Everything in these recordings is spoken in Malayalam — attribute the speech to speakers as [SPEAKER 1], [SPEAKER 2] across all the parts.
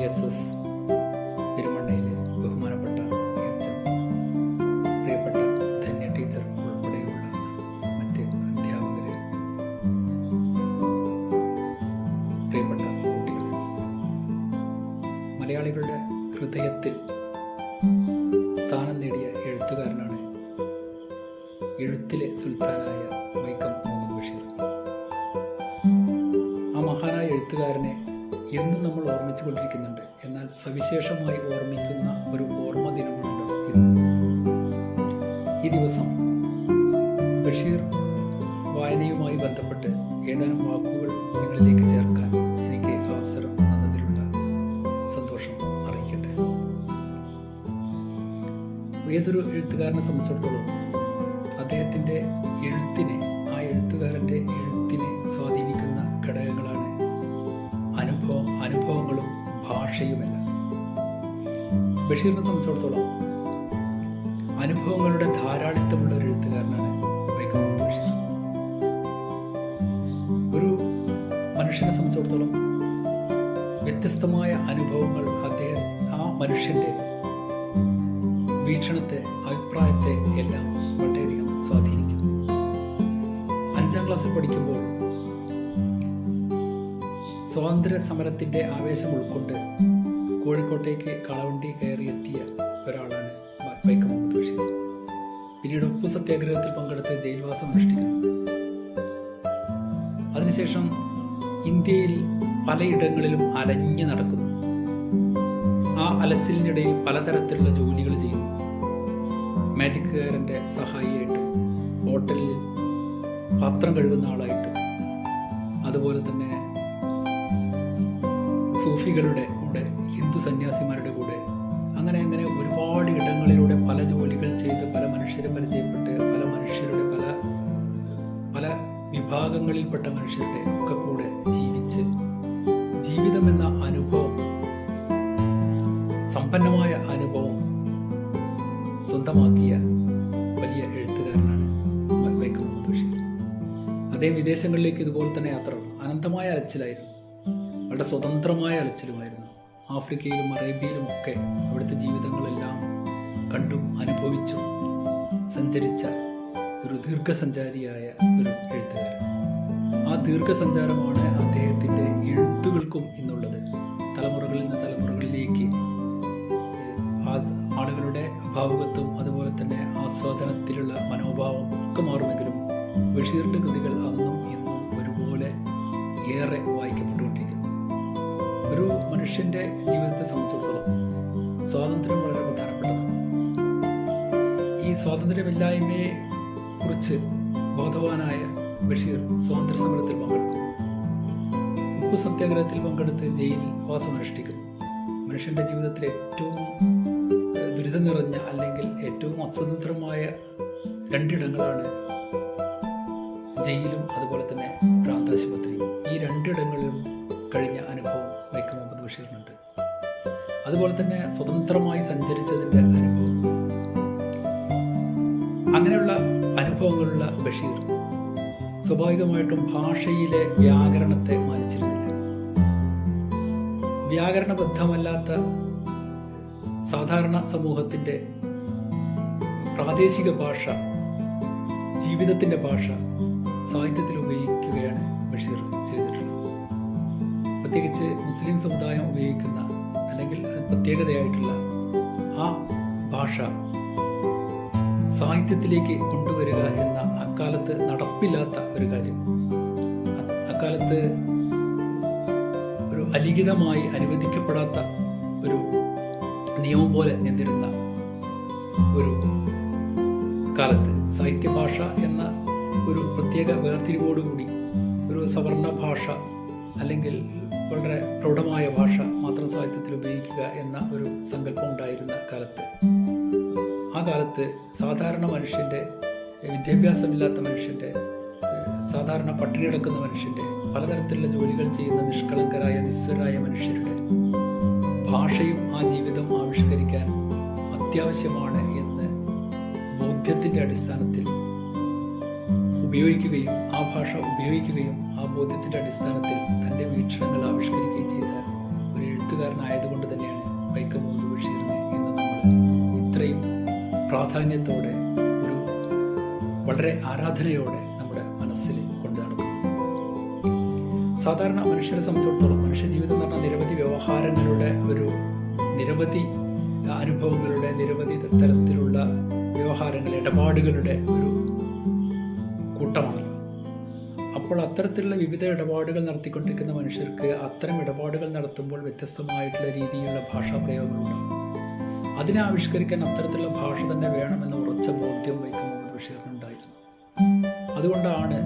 [SPEAKER 1] VSS പെരുമണ്ണയിലെ ബഹുമാനപ്പെട്ട എച്ച് പ്രിയപ്പെട്ട ധന്യ ടീച്ചർ ഉൾപ്പെടെയുള്ള മറ്റ് അധ്യാപകരെ, പ്രിയപ്പെട്ട കുട്ടികൾ, മലയാളികളുടെ ഹൃദയത്തിൽ സ്ഥാനം നേടിയ എഴുത്തുകാരനാണ് എഴുത്തിലെ സുൽത്താനായ വൈക്കം മുഹമ്മദ് ബഷീർ. ആ മഹാനായ എഴുത്തുകാരനെ എന്നും നമ്മൾ ഓർമ്മിച്ചു കൊണ്ടിരിക്കുന്നുണ്ട്. എന്നാൽ സവിശേഷമായി ഓർമ്മിക്കുന്ന ഒരു ഓർമ്മ ദിനമാണല്ലോ ഇന്ന്. ഈ ദിവസം ബഷീർ വായനയുമായി ബന്ധപ്പെട്ട് ഏതാനും വാക്കുകൾ നിങ്ങളിലേക്ക് ചേർക്കാൻ എനിക്ക് അവസരം തന്നതിലുള്ള സന്തോഷം അറിയിക്കട്ടെ. ഏതൊരു എഴുത്തുകാരനെ സംബന്ധിച്ചിടത്തോളം അദ്ദേഹത്തിൻ്റെ എഴുത്തിനെ, ആ എഴുത്തുകാരൻ്റെ എഴുത്തിനെ സ്വാധീനിക്കുന്ന ഘടകങ്ങളാണ് അനുഭവങ്ങളും ഭാഷയുമെല്ലാം. ബഷീറിനെ സംബന്ധിച്ചിടത്തോളം അനുഭവങ്ങളുടെ ധാരാളിത്തമുള്ള ഒരു എഴുത്തുകാരനാണ് വൈക്കം മുഹമ്മദ് ബഷീർ. ഒരു മനുഷ്യനെ സംബന്ധിച്ചിടത്തോളം വ്യത്യസ്തമായ അനുഭവങ്ങൾ ആ മനുഷ്യൻ്റെ വീക്ഷണത്തെ, അഭിപ്രായത്തെ എല്ലാം വളരെയധികം സ്വാധീനിക്കും. 5ാം ക്ലാസ്സിൽ പഠിക്കുമ്പോൾ സ്വാതന്ത്ര്യ സമരത്തിൻ്റെ ആവേശം ഉൾക്കൊണ്ട് കോഴിക്കോട്ടേക്ക് കളവണ്ടി കയറിയെത്തിയ ഒരാളാണ് വൈക്കം മുഹമ്മദ് ബഷീർ. പിന്നീട് ഉപ്പു സത്യാഗ്രഹത്തിൽ പങ്കെടുത്ത് ജയിൽവാസം അനുഷ്ഠിക്കുന്നു. അതിനുശേഷം ഇന്ത്യയിൽ പലയിടങ്ങളിലും അലഞ്ഞു നടക്കുന്നു. ആ അലച്ചിലിനിടയിൽ പലതരത്തിലുള്ള ജോലികൾ ചെയ്യുന്നു. മാജിക്കുകാരൻ്റെ സഹായിയായിട്ടും, ഹോട്ടലിൽ പാത്രം കഴുകുന്ന ആളായിട്ടും, അതുപോലെ തന്നെ സൂഫികളുടെ കൂടെ, ഹിന്ദു സന്യാസിമാരുടെ കൂടെ, അങ്ങനെ ഒരുപാട് ഇടങ്ങളിലൂടെ പല ജോലികൾ ചെയ്ത് പല മനുഷ്യരെ പരിചയപ്പെട്ട് പല മനുഷ്യരുടെ പല വിഭാഗങ്ങളിൽപ്പെട്ട മനുഷ്യരുടെ ഒക്കെ കൂടെ ജീവിച്ച് ജീവിതം എന്ന അനുഭവം, സമ്പന്നമായ അനുഭവം സ്വന്തമാക്കിയ വലിയ എഴുത്തുകാരനാണ് വൈക്കം മുഹമ്മദ് ബഷീർ. അദ്ദേഹം വിദേശങ്ങളിലേക്ക് ഇതുപോലെ തന്നെ യാത്രകൾ, അനന്തമായ അലച്ചിലായിരുന്നു, വളരെ സ്വതന്ത്രമായ അലച്ചിലുമായിരുന്നു. ആഫ്രിക്കയിലും അറേബ്യയിലും ഒക്കെ അവിടുത്തെ ജീവിതങ്ങളെല്ലാം കണ്ടും അനുഭവിച്ചും സഞ്ചരിച്ച ഒരു ദീർഘസഞ്ചാരിയായ ഒരു എഴുത്തുകാരൻ. ആ ദീർഘസഞ്ചാരമാണ് അദ്ദേഹത്തിൻ്റെ എഴുത്തുകൾക്കും ഇന്നുള്ളത്. തലമുറകളിൽ നിന്ന് തലമുറകളിലേക്ക് ആളുകളുടെ ഭാവുകത്വം, അതുപോലെ തന്നെ ആസ്വാദനത്തിലുള്ള മനോഭാവം ഒക്കെ മാറുമെങ്കിലും ബഷീറിൻ്റെ കൃതികൾ അന്നും ഇന്നും ഒരുപോലെ ഏറെ വായിക്കപ്പെട്ടുകൊണ്ടിരിക്കുന്നു. ഒരു മനുഷ്യൻ്റെ ജീവിതത്തെ സംബന്ധിച്ചിടത്തോളം സ്വാതന്ത്ര്യം വളരെ പ്രധാനപ്പെട്ടതാണ്. ഈ സ്വാതന്ത്ര്യമില്ലായ്മയെ കുറിച്ച് ബോധവാനായ ബഷീർ സ്വാതന്ത്ര്യ സമരത്തിൽ പങ്കെടുക്കുന്നു. ഉപ്പു സത്യാഗ്രഹത്തിൽ പങ്കെടുത്ത് ജയിലിൽ വാസം അനുഷ്ഠിക്കുന്നു. മനുഷ്യൻ്റെ ജീവിതത്തിൽ ഏറ്റവും ദുരിതം നിറഞ്ഞ, അല്ലെങ്കിൽ ഏറ്റവും അസ്വതന്ത്രമായ രണ്ടിടങ്ങളാണ് ജയിലും അതുപോലെ തന്നെ ഭ്രാന്താശുപത്രിയും. ഈ രണ്ടിടങ്ങളിലും കഴിഞ്ഞ അനുഭവം വൈക്കം മുഹമ്മദ് ബഷീറിനുണ്ട്. അതുപോലെ തന്നെ സ്വതന്ത്രമായി സഞ്ചരിച്ചതിൻ്റെ അനുഭവം. അങ്ങനെയുള്ള അനുഭവങ്ങളുള്ള ബഷീർ സ്വാഭാവികമായിട്ടും ഭാഷയിലെ വ്യാകരണത്തെ മാനിച്ചിരുന്നില്ല. വ്യാകരണബദ്ധമല്ലാത്ത സാധാരണ സമൂഹത്തിൻ്റെ പ്രാദേശിക ഭാഷ, ജീവിതത്തിൻ്റെ ഭാഷ സാഹിത്യത്തിൽ ഉപയോഗിക്കുകയാണ് ബഷീർ ചെയ്തിട്ടുള്ളത്. പ്രത്യേകിച്ച് മുസ്ലിം സമുദായം ഉപയോഗിക്കുന്ന, അല്ലെങ്കിൽ പ്രത്യേകതയായിട്ടുള്ള ആ ഭാഷ സാഹിത്യത്തിലേക്ക് കൊണ്ടുവരിക എന്ന അക്കാലത്ത് നടപ്പില്ലാത്ത ഒരു കാര്യം, അക്കാലത്ത് ഒരു അലിഖിതമായി അനുവദിക്കപ്പെടാത്ത ഒരു നിയമം പോലെ നിന്നിരുന്ന ഒരു കാലത്ത് സാഹിത്യഭാഷ എന്ന ഒരു പ്രത്യേക വേർതിരിവോടുകൂടി ഒരു സവർണ ഭാഷ, അല്ലെങ്കിൽ വളരെ പ്രൗഢമായ ഭാഷ മാത്രം സാഹിത്യത്തിൽ ഉപയോഗിക്കുക എന്ന ഒരു സങ്കല്പം ഉണ്ടായിരുന്ന കാലത്ത്, ആ കാലത്ത് സാധാരണ മനുഷ്യൻ്റെ, വിദ്യാഭ്യാസമില്ലാത്ത മനുഷ്യൻ്റെ, സാധാരണ പട്ടിണി കിടക്കുന്ന മനുഷ്യൻ്റെ, പലതരത്തിലുള്ള ജോലികൾ ചെയ്യുന്ന നിഷ്കളങ്കരായ നിസ്വരായ മനുഷ്യരുടെ ഭാഷയും ആ ജീവിതം ആവിഷ്കരിക്കാൻ അത്യാവശ്യമാണ് എന്ന് ബോധ്യത്തിൻ്റെ അടിസ്ഥാനത്തിൽ ഉപയോഗിക്കുകയും, ആ ഭാഷ ഉപയോഗിക്കുകയും, ആ ബോധ്യത്തിൻ്റെ അടിസ്ഥാനത്തിൽ തൻ്റെ വീക്ഷണങ്ങൾ ആവിഷ്കരിക്കുകയും ചെയ്ത ഒരു എഴുത്തുകാരൻ എഴുത്തുകാരനായതുകൊണ്ട് തന്നെയാണ് വൈക്കം മുഹമ്മദ് ബഷീറിനെ ഇന്ന് നമ്മൾ ഇത്രയും പ്രാധാന്യത്തോടെ, ഒരു വളരെ ആരാധനയോടെ നമ്മുടെ മനസ്സിൽ കൊണ്ടു നടക്കുന്നു. സാധാരണ മനുഷ്യരെ സംബന്ധിച്ചിടത്തോളം മനുഷ്യ ജീവിതം എന്ന് പറഞ്ഞാൽ നിരവധി വ്യവഹാരങ്ങളുടെ നിരവധി അനുഭവങ്ങളുടെ, നിരവധി തരത്തിലുള്ള വ്യവഹാരങ്ങൾ, ഇടപാടുകളുടെ ഒരു കൂട്ടമാണല്ലോ. അപ്പോൾ അത്തരത്തിലുള്ള വിവിധ ഇടപാടുകൾ നടത്തിക്കൊണ്ടിരിക്കുന്ന മനുഷ്യർക്ക് അത്തരം ഇടപാടുകൾ നടത്തുമ്പോൾ വ്യത്യസ്തമായിട്ടുള്ള രീതിയിലുള്ള ഭാഷാപ്രയോഗങ്ങളുണ്ടാകും. അതിനെ ആവിഷ്കരിക്കാൻ അത്തരത്തിലുള്ള ഭാഷ തന്നെ വേണമെന്ന ഉറച്ച ബോധ്യം വൈക്കം മുഹമ്മദ് ബഷീറിനുണ്ടായിരുന്നു. അതുകൊണ്ടാണ്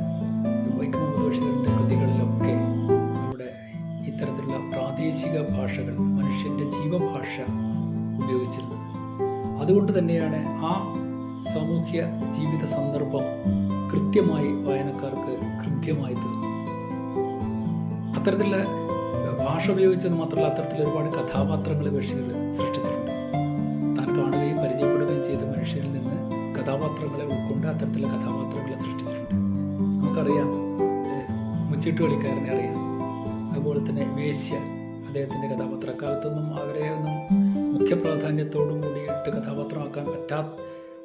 [SPEAKER 1] വൈക്കം മുഹമ്മദ് ബഷീറിൻ്റെ കൃതികളിലൊക്കെ നമ്മുടെ ഇത്തരത്തിലുള്ള പ്രാദേശിക ഭാഷകൾ, മനുഷ്യൻ്റെ ജീവഭാഷ ഉപയോഗിച്ചിരുന്നത്. അതുകൊണ്ട് തന്നെയാണ് ആ സാമൂഹ്യ ജീവിത സന്ദർഭം കൃത്യമായി വായനക്കാർക്ക് കൃത്യമായി തീർന്നു. അത്തരത്തിലുള്ള ഭാഷ ഉപയോഗിച്ചത് മാത്രമല്ല, അത്തരത്തിൽ ഒരുപാട് കഥാപാത്രങ്ങൾ ബഷീർ സൃഷ്ടിച്ചിട്ടുണ്ട്. താൻ കാണുകയും പരിചയപ്പെടുകയും ചെയ്ത മനുഷ്യരിൽ നിന്ന് കഥാപാത്രങ്ങളെ ഉൾക്കൊണ്ട് അത്തരത്തിലുള്ള കഥാപാത്രങ്ങളെ സൃഷ്ടിച്ചിട്ടുണ്ട്. നമുക്കറിയാം, മുച്ചീട്ട് കളിക്കാരനെ അറിയാം. അതുപോലെ തന്നെ വേശ്യ, അദ്ദേഹത്തിൻ്റെ കഥാപാത്രം. അക്കാലത്തൊന്നും അവരെ ഒന്നും മുഖ്യ പ്രാധാന്യത്തോടു കൂടിയിട്ട് കഥാപാത്രമാക്കാൻ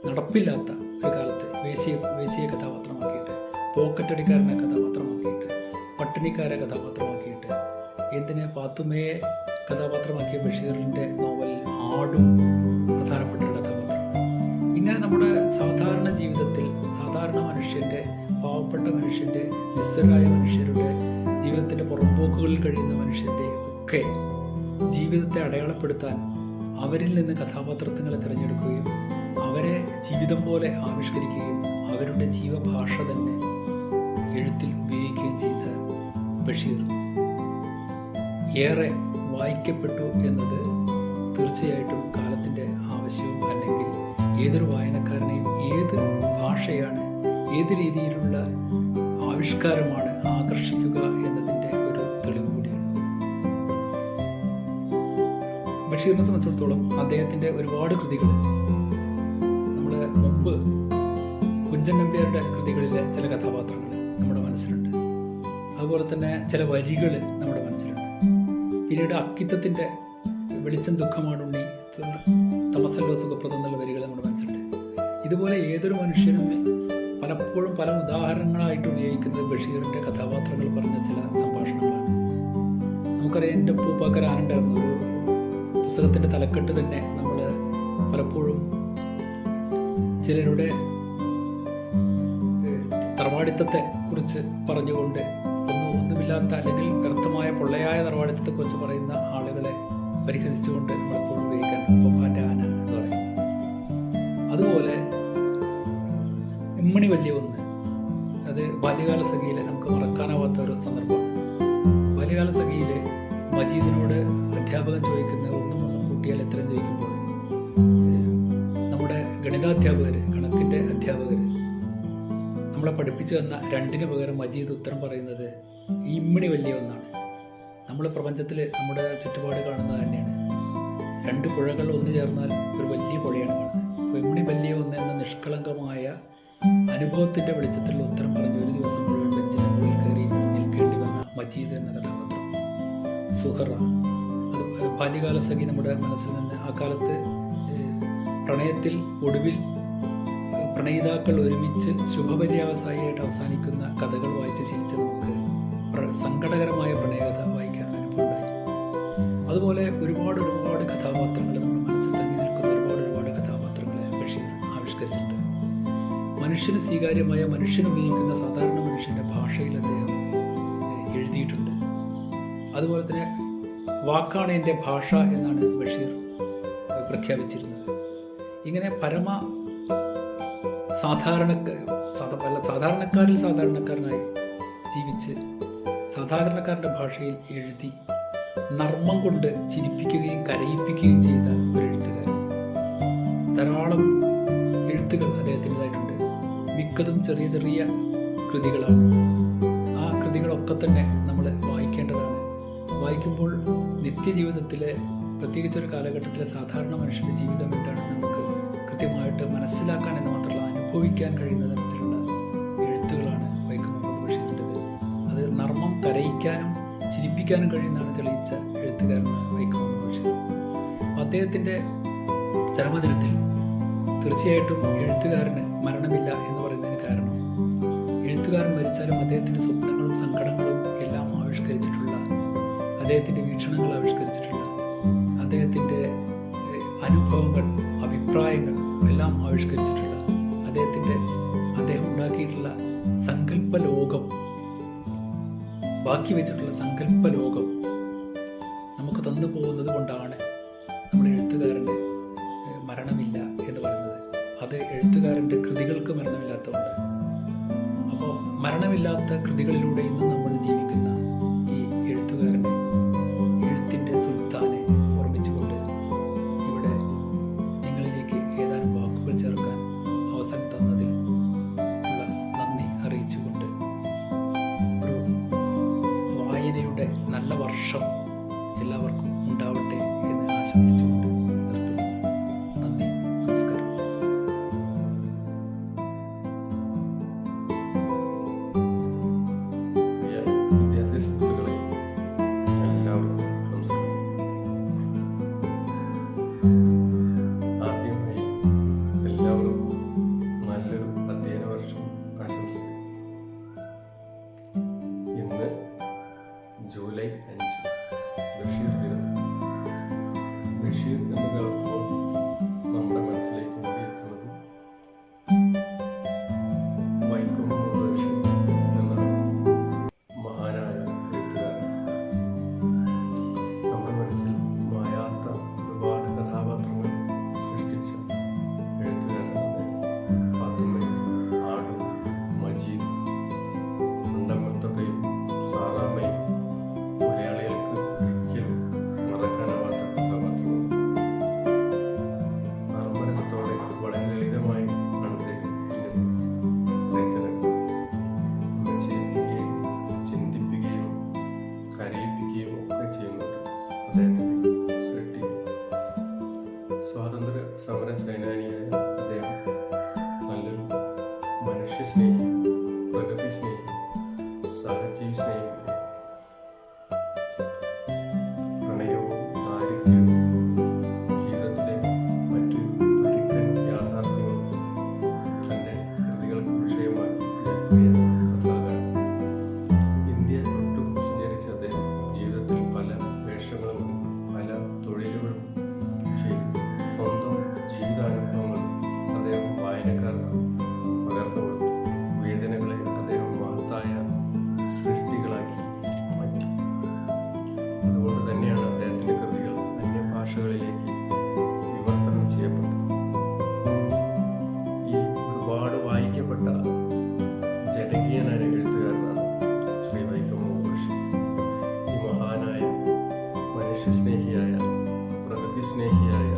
[SPEAKER 1] നടപ്പില്ലാത്ത ഒരു കാലത്ത് വേശ്യയെ കഥാപാത്രമാക്കിയിട്ട്, പോക്കറ്റടിക്കാരനെ കഥാപാത്രമാക്കിയിട്ട്, പട്ടിണിക്കാരെ കഥാപാത്രമാക്കിയിട്ട്, എന്തിനെ പാത്തുമ്മയെ കഥാപാത്രമാക്കിയ ബഷീറിൻ്റെ നോവൽ ആടും പ്രധാനപ്പെട്ട ഒരു കഥാപാത്രമാണ്. ഇങ്ങനെ നമ്മുടെ സാധാരണ ജീവിതത്തിൽ സാധാരണ മനുഷ്യൻ്റെ, പാവപ്പെട്ട മനുഷ്യൻ്റെ, നിസ്സരായ മനുഷ്യരുടെ, ജീവിതത്തിൻ്റെ പുറംപോക്കുകളിൽ കഴിയുന്ന മനുഷ്യൻ്റെ ഒക്കെ ജീവിതത്തെ അടയാളപ്പെടുത്താൻ അവരിൽ നിന്ന് കഥാപാത്രങ്ങളെ തിരഞ്ഞെടുക്കുകയും അവരെ ജീവിതം പോലെ ആവിഷ്കരിക്കുകയും അവരുടെ ജീവഭാഷ തന്നെ എഴുത്തിൽ ഉപയോഗിക്കുകയും ചെയ്ത ബഷീർ ഏറെ വായിക്കപ്പെട്ടു എന്നത് തീർച്ചയായിട്ടും കാലത്തിൻ്റെ ആവശ്യവും, അല്ലെങ്കിൽ ഏതൊരു വായനക്കാരനെയും ഏത് ഭാഷയാണ്, ഏത് രീതിയിലുള്ള ആവിഷ്കാരമാണ് ആകർഷിക്കുക എന്നതിൻ്റെ ഒരു തെളിവ് കൂടിയാണ്. ബഷീറിനെ സംബന്ധിച്ചിടത്തോളം അദ്ദേഹത്തിൻ്റെ ഒരുപാട് കൃതികൾ നമ്മൾ മുമ്പ് കുഞ്ചൻ നമ്പ്യാരുടെ കൃതികളിലെ ചില കഥാപാത്രങ്ങൾ നമ്മുടെ മനസ്സിലുണ്ട്. അതുപോലെ തന്നെ ചില വരികൾ നമ്മുടെ മനസ്സിലുണ്ട്. പിന്നീട് അക്കിത്തത്തിൻ്റെ വെളിച്ചം ദുഃഖമാണുണ്ണി, തമസല്ലോ സുഖപ്രദം എന്നുള്ള വരികൾ നമ്മുടെ മനസ്സിലുണ്ട്. ഇതുപോലെ ഏതൊരു മനുഷ്യനും പലപ്പോഴും പല ഉദാഹരണങ്ങളായിട്ട് ഉപയോഗിക്കുന്നത് ബഷീറിൻ്റെ കഥാപാത്രങ്ങൾ പറഞ്ഞ ചില സംഭാഷണങ്ങളാണ്. നമുക്കറിയാം, എൻ്റെ ഉപ്പൂപ്പാക്കർ ആനുണ്ടായിരുന്നു ഒരു പുസ്തകത്തിൻ്റെ തലക്കെട്ട് തന്നെ നമ്മൾ പലപ്പോഴും ചിലരുടെ തറവാടിത്തത്തെ കുറിച്ച് പറഞ്ഞുകൊണ്ട് ഒന്നുമില്ലാത്ത, അല്ലെങ്കിൽ വ്യർത്ഥമായ പൊള്ളയായ തറവാടിത്തത്തെക്കുറിച്ച് പറയുന്ന ആളുകളെ പരിഹസിച്ചുകൊണ്ട് നമ്മളെപ്പോഴും ഉപയോഗിക്കാൻ ഉപ്പൂപ്പാൻ്റെ ആന എന്ന് പറയും. അതുപോലെ ഇമ്മണി വലിയ ഒന്ന്, അത് ബാല്യകാല സഖിയിലെ നമുക്ക് മറക്കാനാവാത്ത ഒരു സന്ദർഭമാണ്. ബാല്യകാല സഖിയിലെ മജീദിനോട് അധ്യാപകൻ ചോദിക്കുന്ന ഒന്നും കൂട്ടിയാൽ എത്രയും ചോദിക്കുമ്പോൾ നമ്മുടെ ഗണിതാധ്യാപകർ, കണക്കിൻ്റെ അധ്യാപകർ നമ്മളെ പഠിപ്പിച്ചു തന്ന 2ന് പകരം മജീദ് ഉത്തരം പറയുന്നത് ഇമ്മണി വലിയ ഒന്നാണ്. നമ്മൾ പ്രപഞ്ചത്തിൽ നമ്മുടെ ചുറ്റുപാട് കാണുന്നത് തന്നെയാണ്. 2 പുഴകൾ ഒന്നു ചേർന്നാൽ ഒരു വലിയ പുഴയാണ് കാണുന്നത്. അപ്പോൾ ഇമ്മണി വലിയ ഒന്ന് എന്ന നിഷ്കളങ്കമായ അനുഭവത്തിൻ്റെ വെളിച്ചത്തിലുള്ള ഉത്തരം പറഞ്ഞ് ഒരു ദിവസം മുഴുവൻ ബെഞ്ചിന് മുകളിൽ കയറി നിൽക്കേണ്ടി വന്ന മജീദ് എന്ന കഥാപാത്രം. സുഹറ, അത് ബാല്യകാല സഖി നമ്മുടെ മനസ്സിൽ നിന്ന് ആ കാലത്ത് പ്രണയത്തിൽ ഒടുവിൽ പ്രണയിതാക്കൾ ഒരുമിച്ച് ശുഭപര്യാവസായിയായിട്ട് അവസാനിക്കുന്ന കഥകൾ വായിച്ച് ശീലിച്ച നമുക്ക് സങ്കടകരമായ പ്രണയകഥ വായിക്കാൻ അനുഭവമുണ്ടായി. അതുപോലെ ഒരുപാട് കഥാപാത്രങ്ങൾ നമ്മുടെ മനസ്സിൽ തങ്ങി നിൽക്കുന്ന ഒരുപാട് കഥാപാത്രങ്ങളെ ബഷീർ ആവിഷ്കരിച്ചിട്ടുണ്ട്. മനുഷ്യന് സ്വീകാര്യമായ, മനുഷ്യന് ഉപയോഗിക്കുന്ന സാധാരണ മനുഷ്യൻ്റെ ഭാഷയിൽ അദ്ദേഹം എഴുതിയിട്ടുണ്ട്. അതുപോലെ തന്നെ വാക്കാണ് എൻ്റെ ഭാഷ എന്നാണ് ബഷീർ പ്രഖ്യാപിച്ചിരുന്നത്. ഇങ്ങനെ സാധാരണക്കാരിൽ സാധാരണക്കാരനായി ജീവിച്ച് സാധാരണക്കാരൻ്റെ ഭാഷയിൽ എഴുതി നർമ്മം കൊണ്ട് ചിരിപ്പിക്കുകയും കരയിപ്പിക്കുകയും ചെയ്ത ഒരു എഴുത്തുകാരൻ. ധാരാളം എഴുത്തുകൾ അദ്ദേഹത്തിൻ്റെതായിട്ടുണ്ട്. മിക്കതും ചെറിയ കൃതികളാണ്. ആ കൃതികളൊക്കെ തന്നെ നമ്മൾ വായിക്കേണ്ടതാണ്. വായിക്കുമ്പോൾ നിത്യജീവിതത്തിലെ, പ്രത്യേകിച്ചൊരു കാലഘട്ടത്തിലെ സാധാരണ മനുഷ്യൻ്റെ ജീവിതം എന്താണെന്ന് നമുക്ക് കൃത്യമായിട്ട് മനസ്സിലാക്കാൻ എന്ന് മാത്രമല്ല അനുഭവിക്കാൻ കഴിയുന്ന തരത്തിലുള്ള എഴുത്തുകളാണ് വൈക്കം മുഹമ്മദ് ബഷീറിൻ്റെത്. അത് നർമ്മം കരയിക്കാനും ചിരിപ്പിക്കാനും കഴിയുന്നതാണ് തെളിയിച്ച എഴുത്തുകാരനാണ് വൈക്കം അദ്ദേഹത്തിൻ്റെ ചരമദിനത്തിൽ തീർച്ചയായിട്ടും എഴുത്തുകാരന് മരണമില്ല എന്ന് പറയുന്നതിന് കാരണം എഴുത്തുകാരൻ മരിച്ചാലും അദ്ദേഹത്തിൻ്റെ സ്വപ്നങ്ങളും സങ്കടങ്ങളും എല്ലാം ആവിഷ്കരിച്ചിട്ടുള്ള, അദ്ദേഹത്തിൻ്റെ വീക്ഷണങ്ങൾ ആവിഷ്കരിച്ചിട്ടുള്ള, അദ്ദേഹത്തിൻ്റെ അനുഭവങ്ങൾ, അഭിപ്രായങ്ങൾ എല്ലാം ആവിഷ്കരിച്ചിട്ടുള്ള, അദ്ദേഹം ഉണ്ടാക്കിയിട്ടുള്ള സങ്കല്പ ലോകം, ബാക്കി വെച്ചിട്ടുള്ള സങ്കല്പ ലോകം നമുക്ക് തന്നു പോകുന്നത് കൊണ്ടാണ് നമ്മുടെ എഴുത്തുകാരന് മരണമില്ല എന്ന് പറയുന്നത്. അത് എഴുത്തുകാരൻ്റെ കൃതികൾക്ക് മരണമില്ലാത്തതുകൊണ്ട്. അപ്പോൾ മരണമില്ലാത്ത കൃതികളിലൂടെ ഇന്ന് നമ്മൾ ജീവിക്കുന്ന ഈ എഴുത്തുകാരനെ, എഴുത്തിൻ്റെ സുൽത്താനെ ഓർമ്മിച്ചുകൊണ്ട് ഇവിടെ നിങ്ങളിലേക്ക് ഏതാനും വാക്കുകൾ ചേർക്കാൻ അവസരം തന്നതിൽ ഉള്ള നന്ദി അറിയിച്ചുകൊണ്ട് ഒരു വായനയുടെ നല്ല വർഷം എല്ലാവർക്കും ഉണ്ടാവട്ടെ എന്ന് ആശംസിച്ചുകൊണ്ട് നിർത്തുന്നു. നന്ദി, നമസ്കാരം.
[SPEAKER 2] വിദ്യാർത്ഥി സുഹൃത്തുക്കളെ, എല്ലാവർക്കും നമസ്കാരം. ആദ്യമായി എല്ലാവർക്കും നല്ലൊരു അധ്യയന വർഷം ആശംസിക്കുന്നു. ഇന്ന് ജൂലൈ 5, ബഷീർ ദിനം. ബഷീർ എന്ന് കേൾക്കുമ്പോൾ നമ്മുടെ മനസ്സിലേക്ക് ഓടിയെത്തുന്നത് വൈക്കം മുഹമ്മദ് ബഷീർ എന്ന മഹാനായ എഴുത്തുകാരൻ. നമ്മുടെ മനസ്സിൽ മായാത്ത ഒരുപാട് കഥാപാത്രങ്ങൾ സൃഷ്ടിച്ച എഴുത്തുകാരനാണ് പാത്തുമ്മയും ആടും മജീദും ഉണ്ടമ്മത്തയും സാറാമ്മയും മലയാളികൾക്ക് ഒരിക്കലും മറക്കാനാവാത്ത കഥാപാത്രങ്ങൾ. നർമ്മരസത്തോടെ വളരെ ലളിതമായി ആണ് അദ്ദേഹം രചനകൾ നമ്മെ ചിരിപ്പിക്കുകയും ചിന്തിപ്പിക്കുകയും കരയിപ്പിക്കുകയും ഒക്കെ ചെയ്യുന്നുണ്ട് അദ്ദേഹത്തിൻ്റെ സൃഷ്ടി. സ്വാതന്ത്ര്യ സമര സേനാനിയായ അദ്ദേഹം നല്ലൊരു മനുഷ്യസ്നേഹി, പ്രകൃതി സ്നേഹി, സഹജീവി സ്നേഹി. പ്രണയവും ദാരിദ്ര്യവും ജീവിതത്തിലെ മറ്റു പരുക്കൻ യാഥാർത്ഥ്യങ്ങളും തൻ്റെ കൃതികൾക്ക് വിഷയമാക്കി പ്രിയ കഥാകാരൻ. ഇന്ത്യ ഒട്ടുക്കും സഞ്ചരിച്ച അദ്ദേഹം ജീവിതത്തിൽ പല വേഷങ്ങളും പല തൊഴിലുകളും ചെയ്തു. സ്വന്തം ജീവിതാനുഭവങ്ങൾ അദ്ദേഹം വായനക്കാർക്ക് പകർന്നു കൊടുത്തു. വേദനകളെ അദ്ദേഹം മഹത്തായ സൃഷ്ടികളാക്കി മാറ്റി. അതുകൊണ്ട് തന്നെയാണ് അദ്ദേഹത്തിൻ്റെ കൃതികൾ അന്യഭാഷകളിലേക്ക് വിവർത്തനം ചെയ്യപ്പെട്ടത്. ഈ ഒരുപാട് വായിക്കപ്പെട്ട ജനകീയനായ എഴുത്തുകാരനാണ് ശ്രീ വൈക്കം മുഹമ്മദ് ബഷീർ. ഈ മഹാനായ മനുഷ്യസ്നേഹിയായ, പ്രകൃതി സ്നേഹിയായ,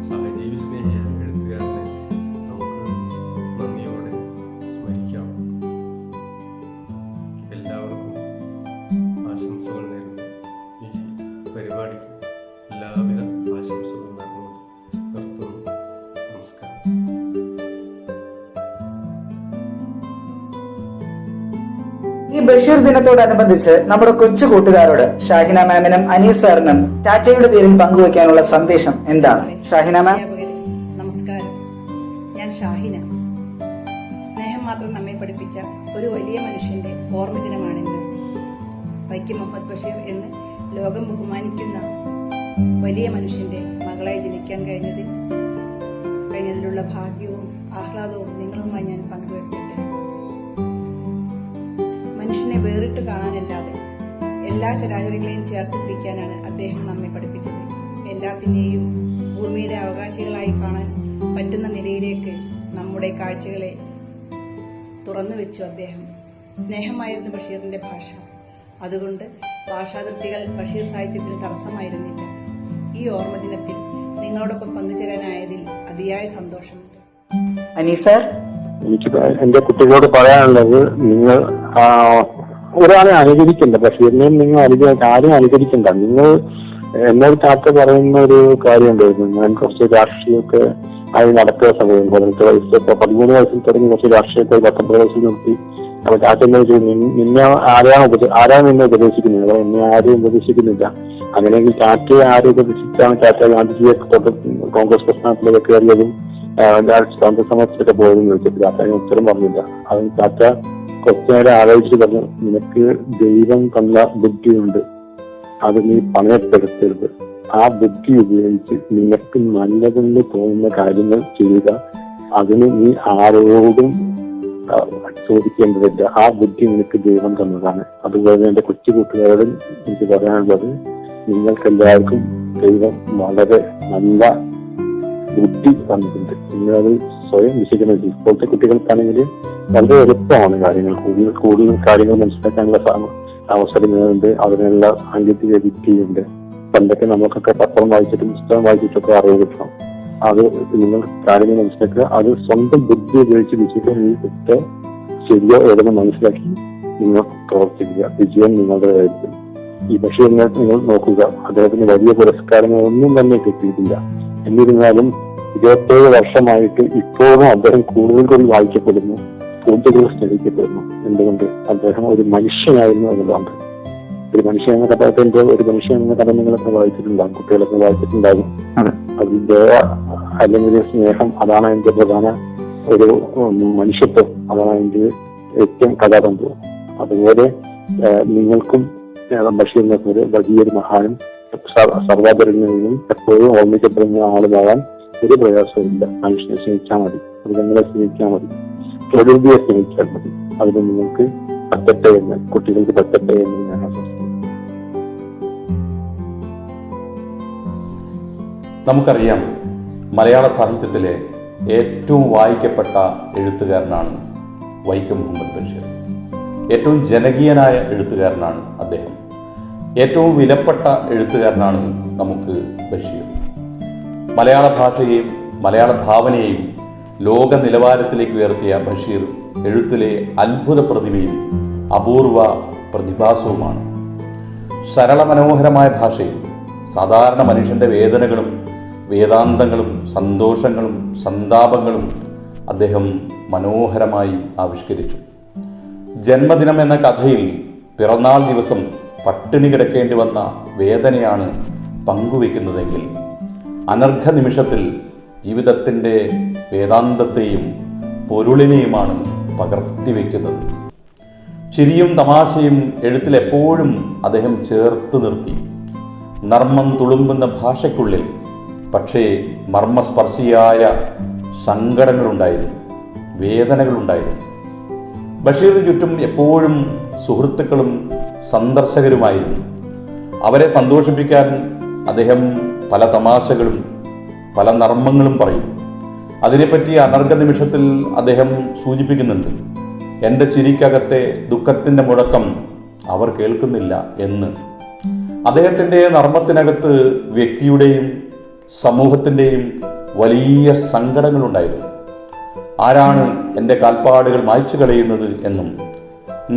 [SPEAKER 2] സഹജീവി സ്നേഹിയായ എഴുത്തുകാരനെ നമുക്ക് നന്ദിയോടെ സ്മരിക്കാം. എല്ലാവർക്കും ആശംസകൾ നേരുന്നു. ഈ പരിപാടിക്ക് എല്ലാവിധ ആശംസകളും നേർന്നുകൊണ്ട് നിർത്തുന്നു. നമസ്കാരം.
[SPEAKER 3] ഈ ബഷീർ ദിനത്തോടനുബന്ധിച്ച് നമ്മുടെ കൊച്ചു കൂട്ടുകാരോട് ഷാഹിന മാമിനും അനീസ് സാറിനും ടാറ്റയുടെ പേരിൽ പങ്കുവയ്ക്കാനുള്ള സന്ദേശം എന്താണ്? ഷാഹിന മാം.
[SPEAKER 4] നമസ്കാരം, ഞാൻ ഷാഹിന. സ്നേഹം മാത്രം നമ്മെ പഠിപ്പിച്ച ഒരു വലിയ മനുഷ്യന്റെ ഓർമ്മ ദിനമാണിന്ന്. വൈക്കം മുഹമ്മദ് ബഷീർ എന്ന് ലോകം ബഹുമാനിക്കുന്ന വലിയ മനുഷ്യന്റെ മകളായി ജനിക്കാൻ കഴിഞ്ഞതിലുള്ള ഭാഗ്യവും ആഹ്ലാദവും നിങ്ങളുമായി ഞാൻ പങ്കുവെക്കട്ടെ. മനുഷ്യനെ വേറിട്ട് കാണാനല്ലാതെ എല്ലാ ചരാചരങ്ങളെയും ചേർത്ത് പിടിക്കാനാണ് അദ്ദേഹം നമ്മെ പഠിപ്പിച്ചത്. എല്ലാത്തിനെയും ഭൂമിയുടെ അവകാശികളായി കാണാൻ പറ്റുന്ന നിലയിലേക്ക് നമ്മുടെ കാഴ്ചകളെ തുറന്നു വെച്ചു അദ്ദേഹം. സ്നേഹമായിരുന്നു ബഷീറിന്റെ ഭാഷ. അതുകൊണ്ട് ഭാഷാതിർത്തികൾ ബഷീർ സാഹിത്യത്തിന് തടസ്സമായിരുന്നില്ല. ഈ ഓർമ്മ ദിനത്തിൽ നിങ്ങളോടൊപ്പം പങ്കുചേരാനായതിൽ അതിയായ സന്തോഷമുണ്ട്.
[SPEAKER 3] അനീസർ,
[SPEAKER 5] എനിക്ക് എന്റെ കുട്ടികളോട് പറയാനുള്ളത്, നിങ്ങൾ ഒരാളെ അനുകരിക്കണ്ട. ബഷീറിനെയും നിങ്ങൾ ആരും അനുകരിക്കണ്ട. നിങ്ങൾ എന്നോട് താത്ത പറയുന്ന ഒരു കാര്യം ഉണ്ടായിരുന്നു. ഞാൻ കുറച്ച് രാഷ്ട്രീയമൊക്കെ ആയി നടക്കുന്ന സമയം 18 വയസ്സ്, 13 വയസ്സിൽ തുടങ്ങി കുറച്ച് രാഷ്ട്രീയത്തെ 19 വയസ്സിൽ നിർത്തി അപ്പൊ ചാച്ച എന്താ വെച്ചാൽ നിന്നെ ആരാണ് നിന്നെ ഉപദേശിക്കുന്നത്? അപ്പൊ എന്നെ ആരും ഉപദേശിക്കുന്നില്ല. അങ്ങനെയെങ്കിൽ ചാറ്റ ആരും ഉപദേശിച്ചാണ് ചാറ്റ ഗാന്ധിജിയെ കോൺഗ്രസ് പ്രസ്ഥാനത്തിലൊക്കെ കയറിയതും കോൺഗ്രസ് സമരത്തിലൊക്കെ പോയതെന്ന് ചോദിച്ചിട്ട് ചാച്ച ഉത്തരം പറഞ്ഞില്ല. അത് ചാച്ച കുറച്ചു നേരം ആലോചിച്ച് പറഞ്ഞു, നിനക്ക് ദൈവം തന്ന ബുദ്ധിയുണ്ട്, അത് നീ പണയപ്പെടുത്തരുത്. ആ ബുദ്ധി ഉപയോഗിച്ച് നിനക്ക് നല്ലതെന്ന് തോന്നുന്ന കാര്യങ്ങൾ ചെയ്യുക. അതിന് നീ ആരോടും ചോദിക്കേണ്ടതില്ല. ആ ബുദ്ധി നിനക്ക് ദൈവം തന്നതാണ്. അതുപോലെ എന്റെ കൊച്ചു കൂട്ടുകാരോടും എനിക്ക് പറയാനുള്ളത്, നിങ്ങൾക്കെല്ലാവർക്കും ദൈവം വളരെ നല്ല ബുദ്ധി തന്നിട്ടുണ്ട്. നിങ്ങളത് സ്വയം വിശകലനം ചെയ്യും. ഇപ്പോഴത്തെ കുട്ടികൾക്കാണെങ്കിൽ വളരെ എളുപ്പമാണ് കാര്യങ്ങൾ. കൂടുതൽ കാര്യങ്ങൾ മനസ്സിലാക്കാനുള്ള അവസരങ്ങളുണ്ട്. അതിനുള്ള സാങ്കേതിക വിദ്യയുണ്ട്. പണ്ടൊക്കെ നമുക്കൊക്കെ പത്രം വായിച്ചിട്ടും പുസ്തകം വായിച്ചിട്ടൊക്കെ അറിവ് കിട്ടണം. അത് നിങ്ങൾ കാര്യങ്ങൾ മനസ്സിലാക്കുക. അത് സ്വന്തം ബുദ്ധി ഉപയോഗിച്ച് വിജയം ചെയ്തിട്ട് ശരിയോ ഏതെന്ന് മനസ്സിലാക്കി നിങ്ങൾ പ്രവർത്തിക്കുക. വിജയം നിങ്ങളുടെ ആയിരിക്കും. ഈ ബഷീറിനെ നിങ്ങൾ നോക്കുക, അദ്ദേഹത്തിന് വലിയ പുരസ്കാരങ്ങളൊന്നും തന്നെ കിട്ടിയിട്ടില്ല. എന്നിരുന്നാലും 27 വർഷമായിട്ട് ഇപ്പോഴും അദ്ദേഹം കൂടുതൽ വായിക്കപ്പെടുന്നു, കൂടുതൽ സ്നേഹിക്കപ്പെടുന്നു. എന്തുകൊണ്ട്? അദ്ദേഹം ഒരു മനുഷ്യനായിരുന്നു എന്നുള്ളതാണ്. ഒരു മനുഷ്യൻ എന്ന കഥാപാത്രത്തിന്റെ ഒരു മനുഷ്യൻ എന്ന കഥ നിങ്ങളൊക്കെ വായിച്ചിട്ടുണ്ടാകും, കുട്ടികളൊക്കെ വായിച്ചിട്ടുണ്ടാകും. അതിന്റെ അല്ലെങ്കിൽ സ്നേഹം, അതാണ് അതിന്റെ പ്രധാന ഒരു മനുഷ്യത്വം, അതാണ് അതിന്റെ ഏറ്റവും കഥാതന്ത്രം. അതുപോലെ നിങ്ങൾക്കും ബഷീറിനെ പോലെ വലിയൊരു മഹാനും സർവാദരണീയനും എപ്പോഴും ഓർമ്മിക്കപ്പെടുന്ന ആളുമാകാൻ ഒരു പ്രയാസമില്ല. മനുഷ്യനെ സ്നേഹിച്ചാൽ മതി, മൃഗങ്ങളെ സ്നേഹിച്ചാൽ മതി, പ്രകൃതിയെ സ്നേഹിച്ചാൽ മതി. അതിന് നിങ്ങൾക്ക് പറ്റട്ടെ എന്ന്, കുട്ടികൾക്ക് പറ്റട്ടെ എന്ന് ഞാൻ ആശംസിക്കുന്നു.
[SPEAKER 6] നമുക്കറിയാം, മലയാള സാഹിത്യത്തിലെ ഏറ്റവും വായിക്കപ്പെട്ട എഴുത്തുകാരനാണ് വൈക്കം മുഹമ്മദ് ബഷീർ. ഏറ്റവും ജനകീയനായ എഴുത്തുകാരനാണ് അദ്ദേഹം. ഏറ്റവും വിലപ്പെട്ട എഴുത്തുകാരനാണ് നമുക്ക് ബഷീർ. മലയാള ഭാഷയെയും മലയാള ഭാവനയെയും ലോക നിലവാരത്തിലേക്ക് ഉയർത്തിയ ബഷീർ എഴുത്തിലെ അത്ഭുത പ്രതിഭയും അപൂർവ പ്രതിഭാസവുമാണ്. സരള മനോഹരമായ ഭാഷയിൽ സാധാരണ മനുഷ്യന്റെ വേദനകളും വേദാന്തങ്ങളും സന്തോഷങ്ങളും സന്താപങ്ങളും അദ്ദേഹം മനോഹരമായി ആവിഷ്കരിച്ചു. ജന്മദിനം എന്ന കഥയിൽ പിറന്നാൾ ദിവസം പട്ടിണി കിടക്കേണ്ടി വന്ന വേദനയാണ് പങ്കുവെക്കുന്നതെങ്കിൽ അനർഘ നിമിഷത്തിൽ ജീവിതത്തിൻ്റെ വേദാന്തത്തെയും പൊരുളിനെയുമാണ് പകർത്തിവെക്കുന്നത്. ചിരിയും തമാശയും എഴുത്തിൽ എപ്പോഴും അദ്ദേഹം ചേർത്ത് നിർത്തി. നർമ്മം തുളുമ്പുന്ന ഭാഷയ്ക്കുള്ളിൽ പക്ഷേ മർമ്മസ്പർശിയായ സങ്കടങ്ങളുണ്ടായിരുന്നു, വേദനകളുണ്ടായിരുന്നു. ബഷീറിന് ചുറ്റും എപ്പോഴും സുഹൃത്തുക്കളും സന്ദർശകരുമായിരുന്നു. അവരെ സന്തോഷിപ്പിക്കാൻ അദ്ദേഹം പല തമാശകളും പല നർമ്മങ്ങളും പറയും. അതിനെപ്പറ്റി അനർഘ നിമിഷത്തിൽ അദ്ദേഹം സൂചിപ്പിക്കുന്നുണ്ട്, എൻ്റെ ചിരിക്കകത്തെ ദുഃഖത്തിൻ്റെ മുഴക്കം അവർ കേൾക്കുന്നില്ല എന്ന്. അദ്ദേഹത്തിൻ്റെ നർമ്മത്തിനകത്ത് വ്യക്തിയുടെയും സമൂഹത്തിൻ്റെയും വലിയ സങ്കടങ്ങളുണ്ടായിരുന്നു. ആരാണ് എൻ്റെ കാൽപ്പാടുകൾ മായ്ച്ചു കളയുന്നത് എന്നും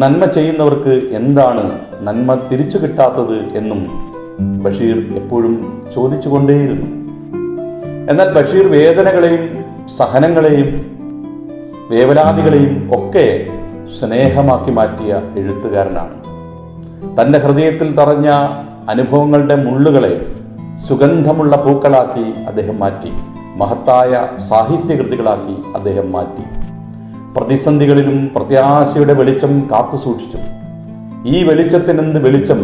[SPEAKER 6] നന്മ ചെയ്യുന്നവർക്ക് എന്താണ് നന്മ തിരിച്ചു കിട്ടാത്തത് എന്നും ബഷീർ എപ്പോഴും ചോദിച്ചുകൊണ്ടേയിരുന്നു. എന്നാൽ ബഷീർ വേദനകളെയും സഹനങ്ങളെയും വേവലാതികളെയും ഒക്കെ സ്നേഹമാക്കി മാറ്റിയ എഴുത്തുകാരനാണ്. തൻ്റെ ഹൃദയത്തിൽ തറഞ്ഞ അനുഭവങ്ങളുടെ മുള്ളുകളെ സുഗന്ധമുള്ള പൂക്കളാക്കി അദ്ദേഹം മാറ്റി, മഹത്തായ സാഹിത്യകൃതികളാക്കി അദ്ദേഹം മാറ്റി. പ്രതിസന്ധികളിലും പ്രത്യാശയുടെ വെളിച്ചം കാത്തുസൂക്ഷിച്ചു. ഈ വെളിച്ചത്തിനെന്ത് വെളിച്ചം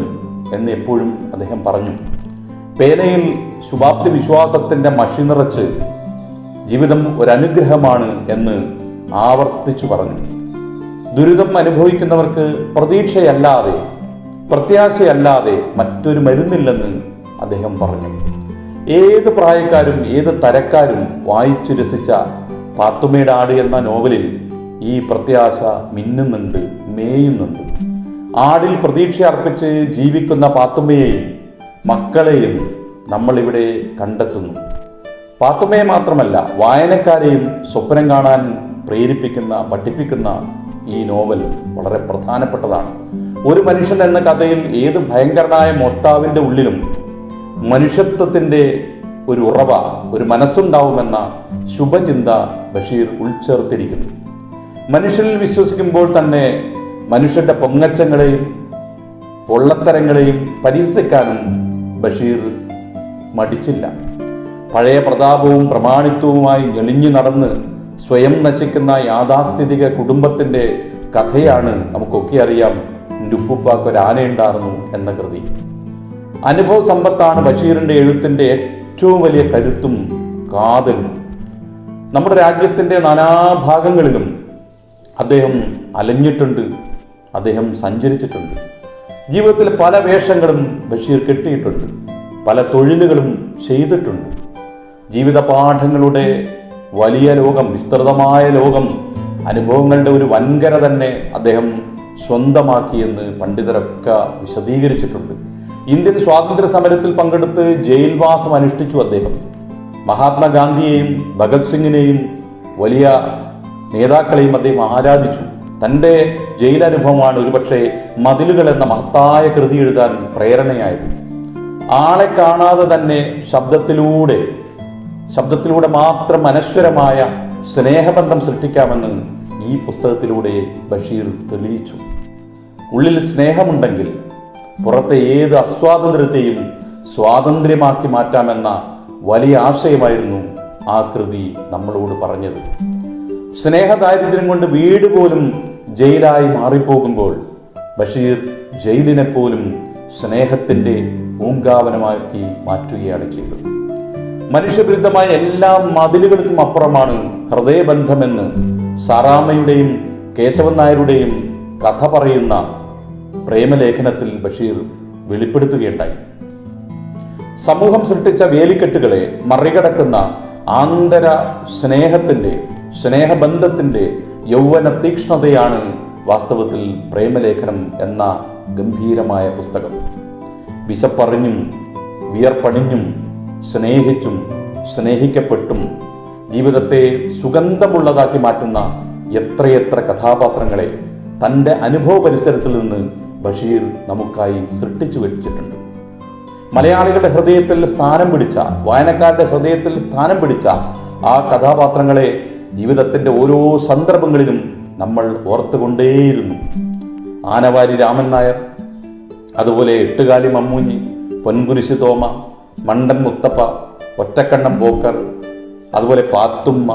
[SPEAKER 6] എന്ന് എപ്പോഴും അദ്ദേഹം പറഞ്ഞു. പേനയിൽ ശുഭാപ്തി വിശ്വാസത്തിൻ്റെ മഷി നിറച്ച് ജീവിതം ഒരനുഗ്രഹമാണ് എന്ന് ആവർത്തിച്ചു പറഞ്ഞു. ദുരിതം അനുഭവിക്കുന്നവർക്ക് പ്രതീക്ഷയല്ലാതെ പ്രത്യാശയല്ലാതെ മറ്റൊരു മരുന്നില്ലെന്ന് അദ്ദേഹം പറഞ്ഞു. ഏത് പ്രായക്കാരും ഏത് തരക്കാരും വായിച്ചു രസിച്ച പാത്തുമ്മയുടെ ആട് എന്ന നോവലിൽ ഈ പ്രത്യാശ മിന്നുന്നുണ്ട്, മേയുന്നുണ്ട്. ആടിൽ പ്രതീക്ഷ അർപ്പിച്ച് ജീവിക്കുന്ന പാത്തുമ്മയെയും മക്കളെയും നമ്മളിവിടെ കണ്ടെത്തുന്നു. പാത്തുമ്മയെ മാത്രമല്ല, വായനക്കാരെയും സ്വപ്നം കാണാൻ പ്രേരിപ്പിക്കുന്ന പഠിപ്പിക്കുന്ന ഈ നോവൽ വളരെ പ്രധാനപ്പെട്ടതാണ്. ഒരു മനുഷ്യൻ എന്ന കഥയിൽ ഏത് ഭയങ്കരനായ മോഷ്ടാവിൻ്റെ ഉള്ളിലും മനുഷ്യത്വത്തിൻ്റെ ഒരു ഉറവ, ഒരു മനസ്സുണ്ടാവുമെന്ന ശുഭചിന്ത ബഷീർ ഉൾച്ചേർത്തിരിക്കുന്നു. മനുഷ്യനിൽ വിശ്വസിക്കുമ്പോൾ തന്നെ മനുഷ്യന്റെ പൊങ്ങച്ചങ്ങളെയും പൊള്ളത്തരങ്ങളെയും പരിഹസിക്കാനും ബഷീർ മടിച്ചില്ല. പഴയ പ്രതാപവും പ്രമാണിത്വവുമായി ഞെളിഞ്ഞു നടന്ന് സ്വയം നശിക്കുന്ന യാഥാസ്ഥിതിക കുടുംബത്തിന്റെ കഥയാണ് നമുക്കൊക്കെ അറിയാം എൻ്റെ ഉപ്പുപ്പാക്ക് ഒരു ആനയുണ്ടായിരുന്നു എന്ന കൃതി. അനുഭവ സമ്പത്താണ് ബഷീറിന്റെ എഴുത്തിന്റെ ഏറ്റവും വലിയ കരുത്തും കാതലും. നമ്മുടെ രാജ്യത്തിന്റെ നാനാഭാഗങ്ങളിലും അദ്ദേഹം അലഞ്ഞിട്ടുണ്ട്, അദ്ദേഹം സഞ്ചരിച്ചിട്ടുണ്ട്. ജീവിതത്തിൽ പല വേഷങ്ങളും ബഷീർ കെട്ടിയിട്ടുണ്ട്, പല തൊഴിലുകളും ചെയ്തിട്ടുണ്ട്. ജീവിത പാഠങ്ങളുടെ വലിയ ലോകം, വിസ്തൃതമായ ലോകം, അനുഭവങ്ങളുടെ ഒരു വൻകര തന്നെ അദ്ദേഹം സ്വന്തമാക്കിയെന്ന് പണ്ഡിതരൊക്കെ വിശദീകരിച്ചിട്ടുണ്ട്. ഇന്ത്യൻ സ്വാതന്ത്ര്യ സമരത്തിൽ പങ്കെടുത്ത് ജയിൽവാസം അനുഷ്ഠിച്ചു അദ്ദേഹം. മഹാത്മാഗാന്ധിയെയും ഭഗത് സിംഗിനെയും വലിയ നേതാക്കളെയും അദ്ദേഹം ആരാധിച്ചു. തൻ്റെ ജയിലനുഭവമാണ് ഒരുപക്ഷെ മതിലുകൾ എന്ന മഹത്തായ കൃതി എഴുതാൻ പ്രേരണയായത്. ആളെ കാണാതെ തന്നെ ശബ്ദത്തിലൂടെ മാത്രം അനശ്വരമായ സ്നേഹബന്ധം സൃഷ്ടിക്കാമെന്ന് ഈ പുസ്തകത്തിലൂടെ ബഷീർ തെളിയിച്ചു. ഉള്ളിൽ സ്നേഹമുണ്ടെങ്കിൽ പുറത്തെ ഏത് അസ്വാതന്ത്ര്യത്തെയും സ്വാതന്ത്ര്യമാക്കി മാറ്റാമെന്ന വലിയ ആശയമായിരുന്നു ആ കൃതി നമ്മളോട് പറഞ്ഞത്. സ്നേഹദാരിദ്ര്യം കൊണ്ട് വീട് പോലും ജയിലായി മാറിപ്പോകുമ്പോൾ ബഷീർ ജയിലിനെ പോലും സ്നേഹത്തിന്റെ പൂങ്കാവനമാക്കി മാറ്റുകയാണ് ചെയ്തത്. മനുഷ്യവിരുദ്ധമായ എല്ലാ മതിലുകൾക്കും അപ്പുറമാണ് ഹൃദയബന്ധമെന്ന് സാറാമ്മയുടെയും കേശവൻ നായരുടെയും കഥ പറയുന്ന പ്രേമലേഖനത്തിൽ ബഷീർ വെളിപ്പെടുത്തുകയുണ്ടായി. സമൂഹം സൃഷ്ടിച്ച വേലിക്കെട്ടുകളെ മറികടക്കുന്ന ആന്തര സ്നേഹബന്ധത്തിന്റെ യൗവന തീക്ഷ്ണതയാണ് വാസ്തവത്തിൽ പ്രേമലേഖനം എന്ന ഗംഭീരമായ പുസ്തകം. വിശപ്പറിഞ്ഞും വിയർപ്പണിഞ്ഞും സ്നേഹിച്ചും സ്നേഹിക്കപ്പെട്ടും ജീവിതത്തെ സുഗന്ധമുള്ളതാക്കി മാറ്റുന്ന എത്രയെത്ര കഥാപാത്രങ്ങളെ തൻ്റെ അനുഭവ പരിസരത്തിൽ നിന്ന് ബഷീർ നമുക്കായി സൃഷ്ടിച്ചു വെച്ചിട്ടുണ്ട്. മലയാളികളുടെ ഹൃദയത്തിൽ സ്ഥാനം പിടിച്ച, വായനക്കാരുടെ ഹൃദയത്തിൽ സ്ഥാനം പിടിച്ച ആ കഥാപാത്രങ്ങളെ ജീവിതത്തിൻ്റെ ഓരോ സന്ദർഭങ്ങളിലും നമ്മൾ ഓർത്തുകൊണ്ടേയിരുന്നു. ആനവാരി രാമൻ നായർ, അതുപോലെ എട്ടുകാലി മമ്മൂഞ്ഞി, പൊൻകുരിശ് തോമ, മണ്ടൻ മുത്തപ്പ, ഒറ്റക്കണ്ണം പോക്കർ, അതുപോലെ പാത്തുമ്മ,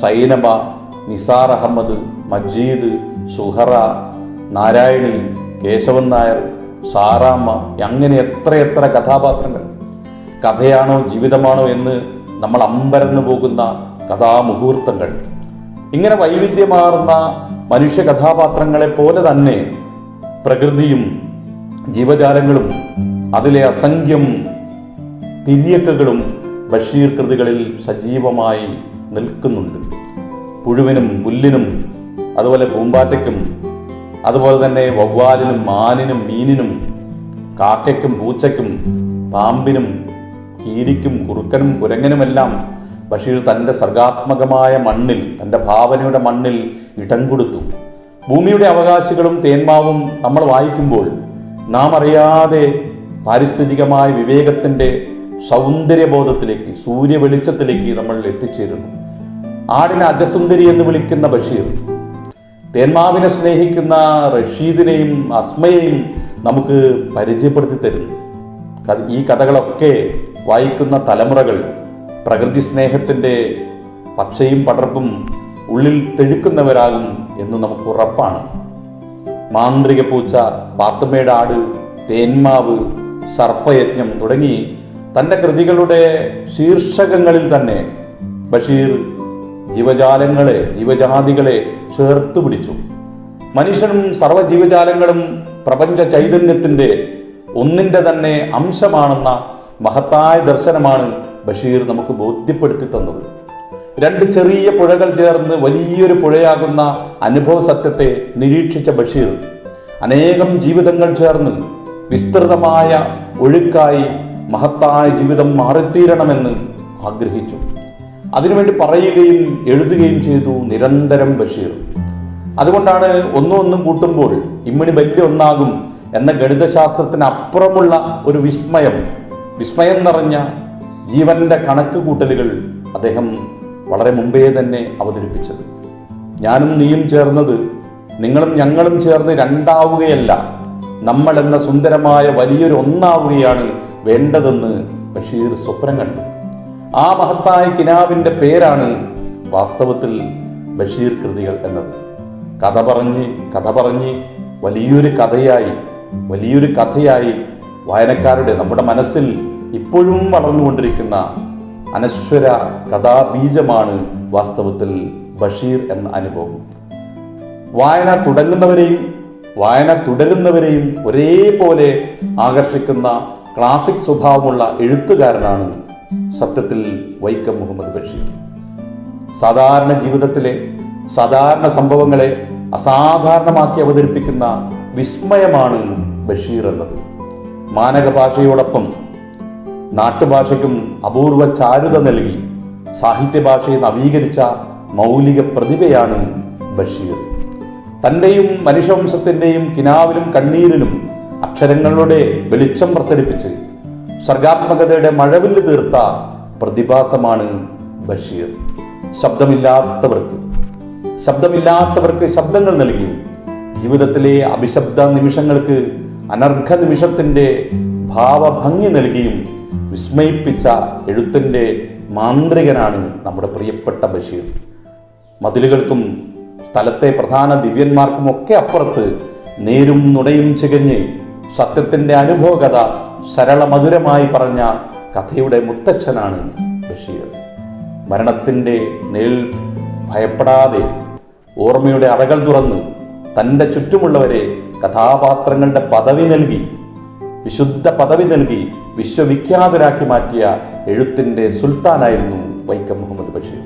[SPEAKER 6] സൈനബ, നിസാർ അഹമ്മദ്, മജീദ്, സുഹറ, നാരായണി, കേശവൻ നായർ, സാറാമ്മ, അങ്ങനെ എത്രയെത്ര കഥാപാത്രങ്ങൾ. കഥയാണോ ജീവിതമാണോ എന്ന് നമ്മൾ അമ്പരന്ന് പോകുന്ന കഥാമുഹൂർത്തങ്ങൾ. ഇങ്ങനെ വൈവിധ്യമാർന്ന മനുഷ്യ കഥാപാത്രങ്ങളെ പോലെ തന്നെ പ്രകൃതിയും ജീവജാലങ്ങളും അതിലെ അസംഖ്യം തിര്യക്കുകളും ബഷീർ കൃതികളിൽ സജീവമായി നിൽക്കുന്നുണ്ട്. പുഴുവിനും പുല്ലിനും അതുപോലെ പൂമ്പാറ്റയ്ക്കും അതുപോലെ തന്നെ വവ്വാലിനും മാനിനും മീനിനും കാക്കയ്ക്കും പൂച്ചയ്ക്കും പാമ്പിനും കീരിക്കും കുറുക്കനും കുരങ്ങനുമെല്ലാം ബഷീർ തൻ്റെ സർഗാത്മകമായ മണ്ണിൽ, തൻ്റെ ഭാവനയുടെ മണ്ണിൽ ഇടം കൊടുത്തു. ഭൂമിയുടെ അവകാശികളും തേന്മാവും നമ്മൾ വായിക്കുമ്പോൾ നാം അറിയാതെ പാരിസ്ഥിതികമായ വിവേകത്തിൻ്റെ സൗന്ദര്യബോധത്തിലേക്ക്, സൂര്യ വെളിച്ചത്തിലേക്ക് നമ്മൾ എത്തിച്ചേരുന്നു. ആടിനെ അജസുന്ദരി എന്ന് വിളിക്കുന്ന ബഷീർ തേന്മാവിനെ സ്നേഹിക്കുന്ന റഷീദിനെയും അസ്മയെയും നമുക്ക് പരിചയപ്പെടുത്തി തരുന്നു. ഈ കഥകളൊക്കെ വായിക്കുന്ന തലമുറകൾ പ്രകൃതി സ്നേഹത്തിൻ്റെ പച്ചയും പടർപ്പും ഉള്ളിൽ തെഴുക്കുന്നവരാകും എന്ന് നമുക്ക് ഉറപ്പാണ്. മാന്ത്രിക പൂച്ച, പാത്തുമ്മയുടെ ആട്, തേന്മാവ്, സർപ്പയജ്ഞം തുടങ്ങി തൻ്റെ കൃതികളുടെ ശീർഷകങ്ങളിൽ തന്നെ ബഷീർ ജീവജാതികളെ ചേർത്തു പിടിച്ചു. മനുഷ്യനും സർവ്വജീവജാലങ്ങളും പ്രപഞ്ച ചൈതന്യത്തിൻ്റെ ഒന്നിൻ്റെ തന്നെ അംശമാണെന്ന മഹത്തായ ദർശനമാണ് ബഷീർ നമുക്ക് ബോധ്യപ്പെടുത്തി തന്നത്. രണ്ട് ചെറിയ പുഴകൾ ചേർന്ന് വലിയൊരു പുഴയാകുന്ന അനുഭവ സത്യത്തെ നിരീക്ഷിച്ച ബഷീർ അനേകം ജീവിതങ്ങൾ ചേർന്ന് വിസ്തൃതമായ ഒഴുക്കായി മഹത്തായ ജീവിതം മാറിത്തീരണമെന്ന് ആഗ്രഹിച്ചു. അതിനുവേണ്ടി പറയുകയും എഴുതുകയും ചെയ്തു നിരന്തരം ബഷീർ. അതുകൊണ്ടാണ് ഒന്നും കൂട്ടുമ്പോൾ ഇമ്മിണി വലിയ ഒന്നാകും എന്ന ഗണിതശാസ്ത്രത്തിന് അപ്പുറമുള്ള ഒരു വിസ്മയം നിറഞ്ഞ ജീവന്റെ കണക്ക് കൂട്ടലുകൾ അദ്ദേഹം വളരെ മുമ്പേ തന്നെ അവതരിപ്പിച്ചത്. ഞാനും നീയും ചേർന്നത് നിങ്ങളും ഞങ്ങളും ചേർന്ന് രണ്ടാവുകയല്ല, നമ്മൾ എന്ന സുന്ദരമായ വലിയൊരു ഒന്നാവുകയാണ് വേണ്ടതെന്ന് ബഷീർ സ്വപ്നം കണ്ടു. ആ മഹത്തായ കിനാവിൻ്റെ പേരാണ് വാസ്തവത്തിൽ ബഷീർ കൃതികൾ എന്നത്. കഥ പറഞ്ഞ് വലിയൊരു കഥയായി വായനക്കാരുടെ നമ്മുടെ മനസ്സിൽ ഇപ്പോഴും വളർന്നുകൊണ്ടിരിക്കുന്ന അനശ്വര കഥാബീജമാണ് വാസ്തവത്തിൽ ബഷീർ എന്ന അനുഭവം. വായന തുടങ്ങുന്നവരെയും വായന തുടരുന്നവരെയും ഒരേപോലെ ആകർഷിക്കുന്ന ക്ലാസിക് സ്വഭാവമുള്ള എഴുത്തുകാരനാണ് സത്യത്തിൽ വൈക്കം മുഹമ്മദ് ബഷീർ. സാധാരണ ജീവിതത്തിലെ സാധാരണ സംഭവങ്ങളെ അസാധാരണമാക്കി അവതരിപ്പിക്കുന്ന വിസ്മയമാണ് ബഷീർ എന്നത്. മാനക ഭാഷയോടൊപ്പം നാട്ടുഭാഷയ്ക്കും അപൂർവ ചാരുത നൽകി സാഹിത്യഭാഷയെ നവീകരിച്ച മൗലിക പ്രതിഭയാണ് ബഷീർ. തൻ്റെയും മനുഷ്യവംശത്തിൻ്റെയും കിനാവിലും കണ്ണീരിലും അക്ഷരങ്ങളുടെ വെളിച്ചം പ്രസരിപ്പിച്ച് സർഗാത്മകതയുടെ മഴവില്ല് തീർത്ത പ്രതിഭാസമാണ് ബഷീർ. ശബ്ദമില്ലാത്തവർക്ക് ശബ്ദങ്ങൾ നൽകിയും ജീവിതത്തിലെ അഭിശബ്ദ നിമിഷങ്ങൾക്ക് അനർഘ നിമിഷത്തിൻ്റെ ഭാവഭംഗി നൽകിയും വിസ്മയിപ്പിച്ച എഴുത്തിൻ്റെ മാന്ത്രികനാണ് നമ്മുടെ പ്രിയപ്പെട്ട ബഷീർ. മതിലുകൾക്കും സ്ഥലത്തെ പ്രധാന ദിവ്യന്മാർക്കുമൊക്കെ അപ്പുറത്ത് നേരും നുണയും ചികഞ്ഞ് സത്യത്തിൻ്റെ അനുഭവകഥ സരളമധുരമായി പറഞ്ഞ കഥയുടെ മുത്തച്ഛനാണ് ബഷീർ. മരണത്തിൻ്റെ നിഴൽ ഭയപ്പെടാതെ ഓർമ്മയുടെ അറകൾ തുറന്ന് തൻ്റെ ചുറ്റുമുള്ളവരെ കഥാപാത്രങ്ങളുടെ വിശുദ്ധ പദവി നൽകി വിശ്വവിഖ്യാതരാക്കി മാറ്റിയ എഴുത്തിൻ്റെ സുൽത്താനായിരുന്നു വൈക്കം മുഹമ്മദ് ബഷീർ.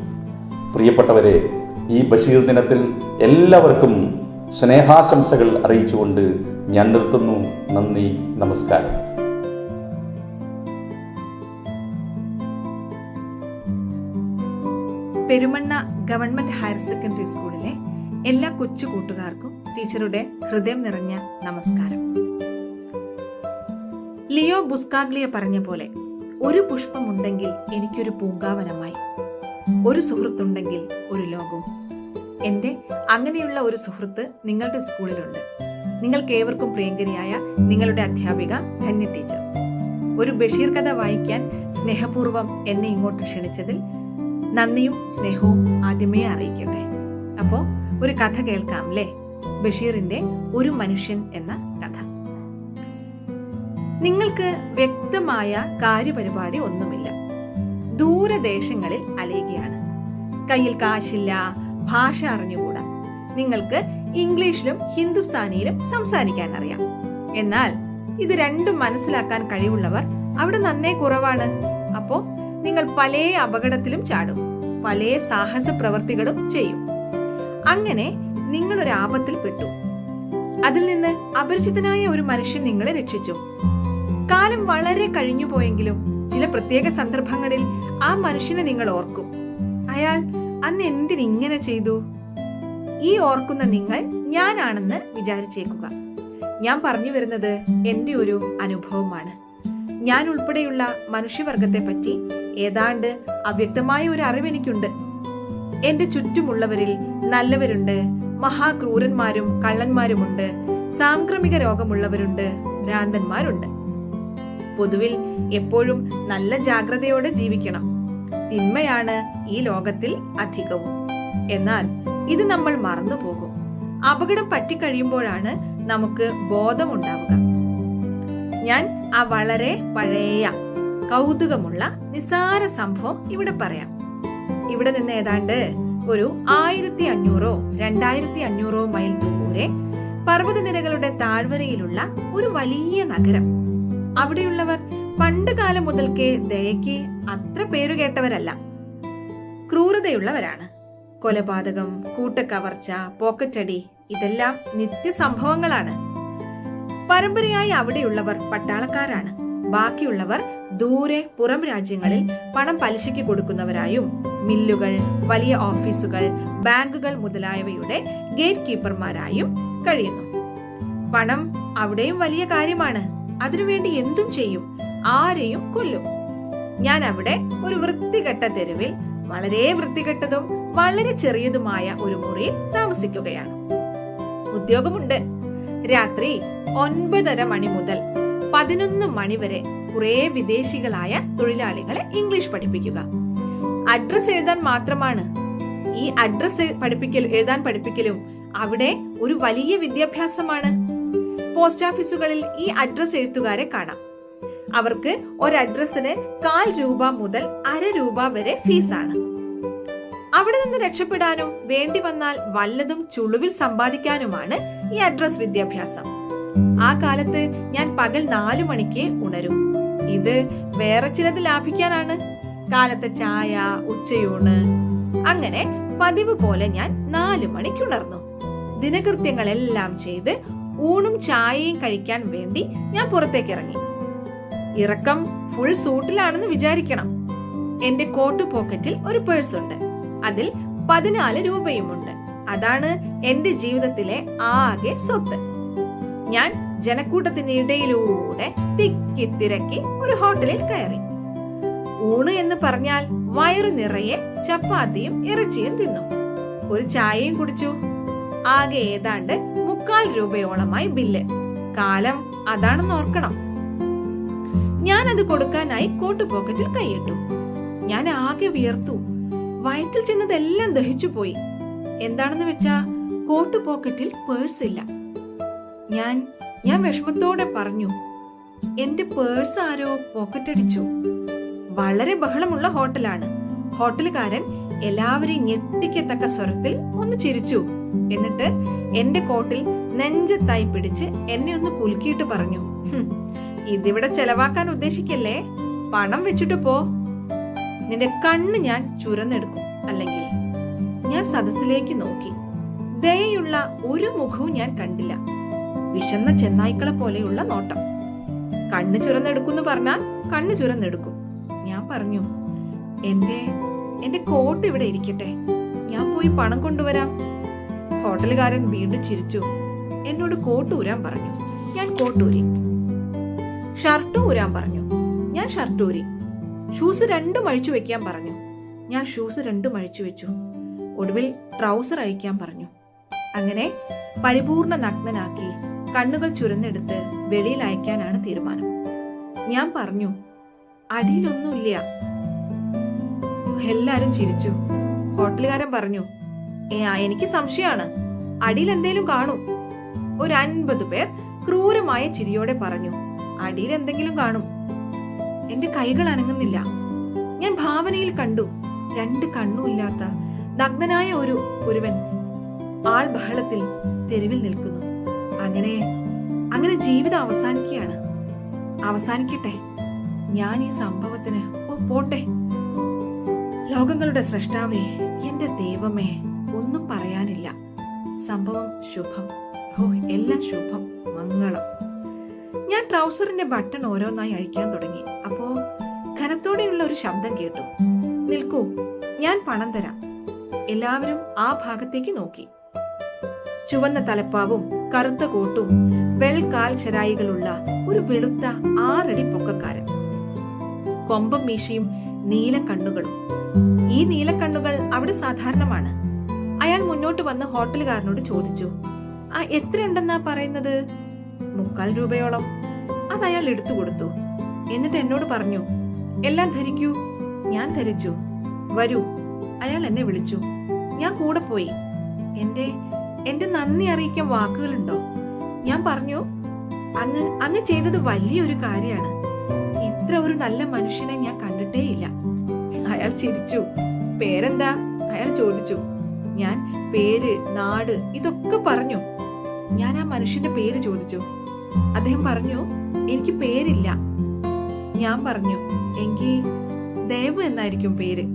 [SPEAKER 6] പ്രിയപ്പെട്ടവരെ, ഈ ബഷീർ ദിനത്തിൽ എല്ലാവർക്കും സ്നേഹാശംസകൾ അറിയിച്ചുകൊണ്ട് ഞാൻ നിർത്തുന്നു. നന്ദി, നമസ്കാരം.
[SPEAKER 7] പെരുമണ്ണ ഗവൺമെന്റ് ഹയർ സെക്കൻഡറി സ്കൂളിലെ എല്ലാ കൊച്ചു കൂട്ടുകാർക്കും ടീച്ചറുടെ ഹൃദയം നിറഞ്ഞ നമസ്കാരം. ലിയോ ബുസ്കാഗ്ലിയ പറഞ്ഞ പോലെ, ഒരു പുഷ്പമുണ്ടെങ്കിൽ എനിക്കൊരു പൂങ്കാവനമായി, ഒരു സുഹൃത്തുണ്ടെങ്കിൽ ഒരു ലോകവും. എന്റെ അങ്ങനെയുള്ള ഒരു സുഹൃത്ത് നിങ്ങളുടെ സ്കൂളിലുണ്ട്. നിങ്ങൾക്ക് ഏവർക്കും പ്രിയങ്കരിയായ നിങ്ങളുടെ അധ്യാപിക ധന്യ ടീച്ചർ. ഒരു ബഷീർ കഥ വായിക്കാൻ സ്നേഹപൂർവ്വം എന്നെ ഇങ്ങോട്ട് ക്ഷണിച്ചതിൽ നന്ദിയും സ്നേഹവും ആദ്യമേ അറിയിക്കട്ടെ. അപ്പോ ഒരു കഥ കേൾക്കാം അല്ലേ? ബഷീറിന്റെ ഒരു മനുഷ്യൻ എന്ന കഥ. നിങ്ങൾക്ക് വ്യക്തമായ കാര്യപരിപാടി ഒന്നുമില്ല. ദൂരദേശങ്ങളിൽ അലയുകയാണ്. കയ്യിൽ കാശില്ല, ഭാഷ അറിഞ്ഞുകൂടാ. നിങ്ങൾക്ക് ഇംഗ്ലീഷിലും ഹിന്ദുസ്ഥാനിയിലും സംസാരിക്കാൻ അറിയാം. എന്നാൽ ഇത് രണ്ടും മനസ്സിലാക്കാൻ കഴിവുള്ളവർ അവിടെ നന്നേ കുറവാണ്. അപ്പോ നിങ്ങൾ പല അപകടത്തിലും ചാടും, പല സാഹസ പ്രവർത്തികളും ചെയ്യും. അങ്ങനെ നിങ്ങൾ ഒരു ആപത്തിൽ പെട്ടു. അതിൽ നിന്ന് അപരിചിതനായ ഒരു മനുഷ്യൻ നിങ്ങളെ രക്ഷിച്ചു. കാലം വളരെ കഴിഞ്ഞു പോയെങ്കിലും ചില പ്രത്യേക സന്ദർഭങ്ങളിൽ ആ മനുഷ്യനെ നിങ്ങൾ ഓർക്കും. അയാൾ അന്ന് എന്തിനിങ്ങനെ ചെയ്തു? ഈ ഓർക്കുന്ന നിങ്ങൾ ഞാനാണെന്ന് വിചാരിച്ചേക്കുക. ഞാൻ പറഞ്ഞു വരുന്നത് എന്റെ ഒരു അനുഭവമാണ്. ഞാൻ ഉൾപ്പെടെയുള്ള മനുഷ്യവർഗത്തെ പറ്റി ഏതാണ്ട് അവ്യക്തമായ ഒരു അറിവ് എനിക്കുണ്ട്. എന്റെ ചുറ്റുമുള്ളവരിൽ നല്ലവരുണ്ട്, മഹാക്രൂരന്മാരും കള്ളന്മാരുമുണ്ട്, സാംക്രമിക രോഗമുള്ളവരുണ്ട്, ഭ്രാന്തന്മാരുണ്ട്. പൊതുവിൽ എപ്പോഴും നല്ല ജാഗ്രതയോടെ ജീവിക്കണം. തിന്മയാണ് ഈ ലോകത്തിൽ അധികവും. എന്നാൽ ഇത് നമ്മൾ മറന്നുപോകും. അപകടം പറ്റിക്കഴിയുമ്പോഴാണ് നമുക്ക് ബോധമുണ്ടാവുക. ഞാൻ ആ വളരെ പഴയ കൗതുകമുള്ള നിസ്സാര സംഭവം ഇവിടെ പറയാം. ഇവിടെ നിന്ന് ഏതാണ്ട് ഒരു 1500-2500 മൈൽ ദൂരെ പർവ്വതനിരകളുടെ താഴ്വരയിലുള്ള ഒരു വലിയ നഗരം. അവിടെയുള്ളവർ പണ്ട് കാലം മുതൽക്കേ ദയയ്ക്ക് അത്ര പേരുകേട്ടവരല്ല. ക്രൂരതയുള്ളവരാണ്. കൊലപാതകം, കൂട്ടക്കവർച്ച, പോക്കറ്റടി ഇതെല്ലാം നിത്യസംഭവങ്ങളാണ്. പരമ്പരയായി അവിടെയുള്ളവർ പട്ടാളക്കാരാണ്. ബാക്കിയുള്ളവർ ദൂരെ പുറം രാജ്യങ്ങളിൽ പണം പലിശയ്ക്ക് കൊടുക്കുന്നവരായും മില്ലുകൾ, വലിയ ഓഫീസുകൾ, ബാങ്കുകൾ മുതലായവയുടെ ഗേറ്റ് കീപ്പർമാരായും കഴിയുന്നു. പണം അവിടെയും വലിയ കാര്യമാണ്. അതിനുവേണ്ടി എന്തും ചെയ്യും, ആരെയും കൊല്ലും. ഞാൻ അവിടെ ഒരു വൃത്തികെട്ട തെരുവിൽ വളരെ വൃത്തികെട്ടതും വളരെ ചെറിയതുമായ ഒരു മുറിയിൽ താമസിക്കുകയാണ്. ഉദ്യോഗമുണ്ട്. രാത്രി 9:30 മണി മുതൽ 11 മണി വരെ കുറെ വിദേശികളായ തൊഴിലാളികളെ ഇംഗ്ലീഷ് പഠിപ്പിക്കുക. അഡ്രസ് എഴുതാൻ മാത്രമാണ്. ഈ അഡ്രസ് എഴുതാൻ പഠിപ്പിക്കലും അവിടെ ഒരു വലിയ വിദ്യാഭ്യാസമാണ്. പോസ്റ്റ് ഓഫീസുകളിൽ ഈ അഡ്രസ് എഴുത്തുകാരെ കാണാം. അവർക്ക് ഒരു അഡ്രസ്സിന് 1/4 രൂപ മുതൽ 1/2 രൂപ വരെ ഫീസാണ്. അവിടെ നിന്ന് രക്ഷപ്പെടാനും വേണ്ടി വന്നാൽ വല്ലതും ചുളുവിൽ സമ്പാദിക്കാനുമാണ് ഈ അഡ്രസ് വിദ്യാഭ്യാസം. ആ കാലത്ത് ഞാൻ പകൽ 4 മണിക്ക് ഉണരും. ഇത് വേറെ ചിലത് ലാഭിക്കാനാണ്. കാലത്തെ ചായ, ഉച്ചയൂണ്, അങ്ങനെ പതിവ് പോലെ ഞാൻ 4 മണിക്ക് ഉണർന്നു. ദിനകൃത്യങ്ങളെല്ലാം ചെയ്ത് ഊണും ചായയും കഴിക്കാൻ വേണ്ടി ഞാൻ പുറത്തേക്ക് ഇറങ്ങി. ഇറക്കം ഫുൾ സൂട്ടിലാണെന്ന് വിചാരിക്കണം. എന്റെ കോട്ട് പോക്കറ്റിൽ ഒരു പേഴ്സ് ഉണ്ട്. അതിൽ 14 രൂപയുമുണ്ട്. അതാണ് എന്റെ ജീവിതത്തിലെ ആകെ സ്വത്ത്. ഞാൻ ജനക്കൂട്ടത്തിനിടയിലൂടെ തിക്കി തിരക്കി ഒരു ഹോട്ടലിൽ കയറി. ഊണ് എന്ന് പറഞ്ഞാൽ വയറു നിറയെ ചപ്പാത്തിയും ഇറച്ചിയും തിന്നു. ഒരു ചായയും കുടിച്ചു. ആകെ ഏതാണ്ട് 3/4 രൂപയോളമായി ബില്ല്. കാലം അതാണെന്ന് ഓർക്കണം. ഞാൻ അത് കൊടുക്കാനായി കോട്ട് പോക്കറ്റിൽ കൈയിട്ടു. ഞാൻ ആകെ വിയർത്തു. വയറ്റിൽ ചെന്നതെല്ലാം ദഹിച്ചു പോയി. എന്താണെന്ന് വെച്ചാ കോട്ട് പോക്കറ്റിൽ പേഴ്സ് ഇല്ല. ഞാൻ വിഷമത്തോടെ പറഞ്ഞു, എന്റെ പേഴ്സ് ആരോ പോക്കറ്റടിച്ചു. വളരെ ബഹളമുള്ള ഹോട്ടലാണ്. ഹോട്ടലുകാരൻ എല്ലാവരെയും ഞെട്ടിക്കത്തക്ക സ്വരത്തിൽ ഒന്ന് ചിരിച്ചു. എന്നിട്ട് എന്റെ കോട്ടിൽ നെഞ്ചത്തായി പിടിച്ച് എന്നെ ഒന്ന് കുലുക്കിയിട്ട് പറഞ്ഞു, ഇതിവിടെ ചെലവാക്കാൻ ഉദ്ദേശിക്കല്ലേ, പണം വെച്ചിട്ട് പോ. നിന്റെ കണ്ണ് ഞാൻ ചുരന്നെടുക്കും. അല്ലെങ്കിൽ ഞാൻ സദസ്സിലേക്ക് നോക്കി. ദയയുള്ള ഒരു മുഖവും ഞാൻ കണ്ടില്ല. വിശന്ന ചെന്നായ്ക്കളെ പോലെയുള്ള നോട്ടം. കണ്ണ് ചുരന്നെടുക്കുമെന്ന് പറഞ്ഞാൽ കണ്ണ് ചുരന്നെടുക്കും. ഞാൻ പറഞ്ഞു, എന്റെ കോട്ട് ഇവിടെ ഇരിക്കട്ടെ, ഞാൻ പോയി പണം കൊണ്ടുവരാം. ഹോട്ടലുകാരൻ വീണ്ടും ചിരിച്ചു. എന്നോട് കോട്ട് ഊരാൻ പറഞ്ഞു. ഞാൻ കോട്ടൂരി. ഷർട്ട് ഊരാൻ പറഞ്ഞു. ഞാൻ ഷർട്ട് ഊരി. ഷൂസ് 2 അഴിച്ചു വെക്കാൻ പറഞ്ഞു. ഞാൻ ഷൂസ് 2 അഴിച്ചു വെച്ചു. ഒടുവിൽ ട്രൗസർ അഴിക്കാൻ പറഞ്ഞു. അങ്ങനെ പരിപൂർണ നഗ്നനാക്കി കണ്ണുകൾ ചുരന്നെടുത്ത് വെളിയിൽ അയക്കാനാണ് തീരുമാനം. ഞാൻ പറഞ്ഞു, അടിയിലൊന്നുമില്ല. എല്ലാരും ചിരിച്ചു. ഹോട്ടലുകാരൻ പറഞ്ഞു, എനിക്ക് സംശയമാണ്, അടിയിൽ എന്തേലും കാണും. ഒരു 50 പേർ ക്രൂരമായ ചിരിയോടെ പറഞ്ഞു, അടിയിൽ എന്തെങ്കിലും കാണും. എന്റെ കൈകൾ അനങ്ങുന്നില്ല. ഞാൻ ഭാവനയിൽ കണ്ടു 2 കണ്ണുമില്ലാത്ത നഗ്നനായ ഒരുവൻ ആൾ ബഹളത്തിൽ തെരുവിൽ നിൽക്കുന്നു. അങ്ങനെ ജീവിതം അവസാനിക്കുകയാണ്. അവസാനിക്കട്ടെ. ഞാൻ ഈ സംഭവത്തിന് പോട്ടെ. ലോകങ്ങളുടെ സൃഷ്ടാവേ, എന്റെ ദൈവമേ, ഒന്നും പറയാനില്ല. സംഭവം ശുഭം. എല്ലാം ശുഭം, മംഗളം. ഞാൻ ട്രൗസറിന്റെ ബട്ടൺ ഓരോന്നായി അഴിക്കാൻ തുടങ്ങി. അപ്പോ ഘനത്തോടെയുള്ള ഒരു ശബ്ദം കേട്ടു, നിൽക്കൂ, ഞാൻ പണം തരാം. എല്ലാവരും ആ ഭാഗത്തേക്ക് നോക്കി. ചുവന്ന തലപ്പാവും കറുത്ത കോട്ടും വെൾക്കാൽ ശരായികളുള്ള ഒരു വെളുത്ത 6 അടി പൊക്കക്കാരൻ. കൊമ്പം മീശയും നീല കണ്ണുകളും. ഈ നീലക്കണ്ണുകൾ അവിടെ സാധാരണമാണ്. അയാൾ മുന്നോട്ട് വന്ന് ഹോട്ടലുകാരനോട് ചോദിച്ചു, എത്രയുണ്ടെന്നാ പറയുന്നത്? 3/4 രൂപയോളം. അത് അയാൾ എടുത്തു കൊടുത്തു. എന്നിട്ട് എന്നോട് പറഞ്ഞു, എല്ലാം ധരിക്കൂ. ഞാൻ ധരിച്ചു. വരൂ. അയാൾ എന്നെ വിളിച്ചു. ഞാൻ കൂടെ പോയി. എന്റെ നന്ദി അറിയിക്കാൻ വാക്കുകളുണ്ടോ? ഞാൻ പറഞ്ഞു, അങ്ങ് ചെയ്തത് വലിയൊരു കാര്യമാണ്. ഇത്ര ഒരു നല്ല മനുഷ്യനെ ഞാൻ കണ്ടിട്ടേയില്ല. അയാൾ ചിരിച്ചു. പേരെന്താ? അയാൾ ചോദിച്ചു. ഞാൻ പേര്, നാട് ഇതൊക്കെ പറഞ്ഞു. ഞാൻ ആ മനുഷ്യന്റെ പേര് ചോദിച്ചു. അദ്ദേഹം പറഞ്ഞു, എനിക്ക് പേരില്ല. ഞാൻ പറഞ്ഞു, എങ്കിൽ ദേവു എന്നായിരിക്കും പേര്.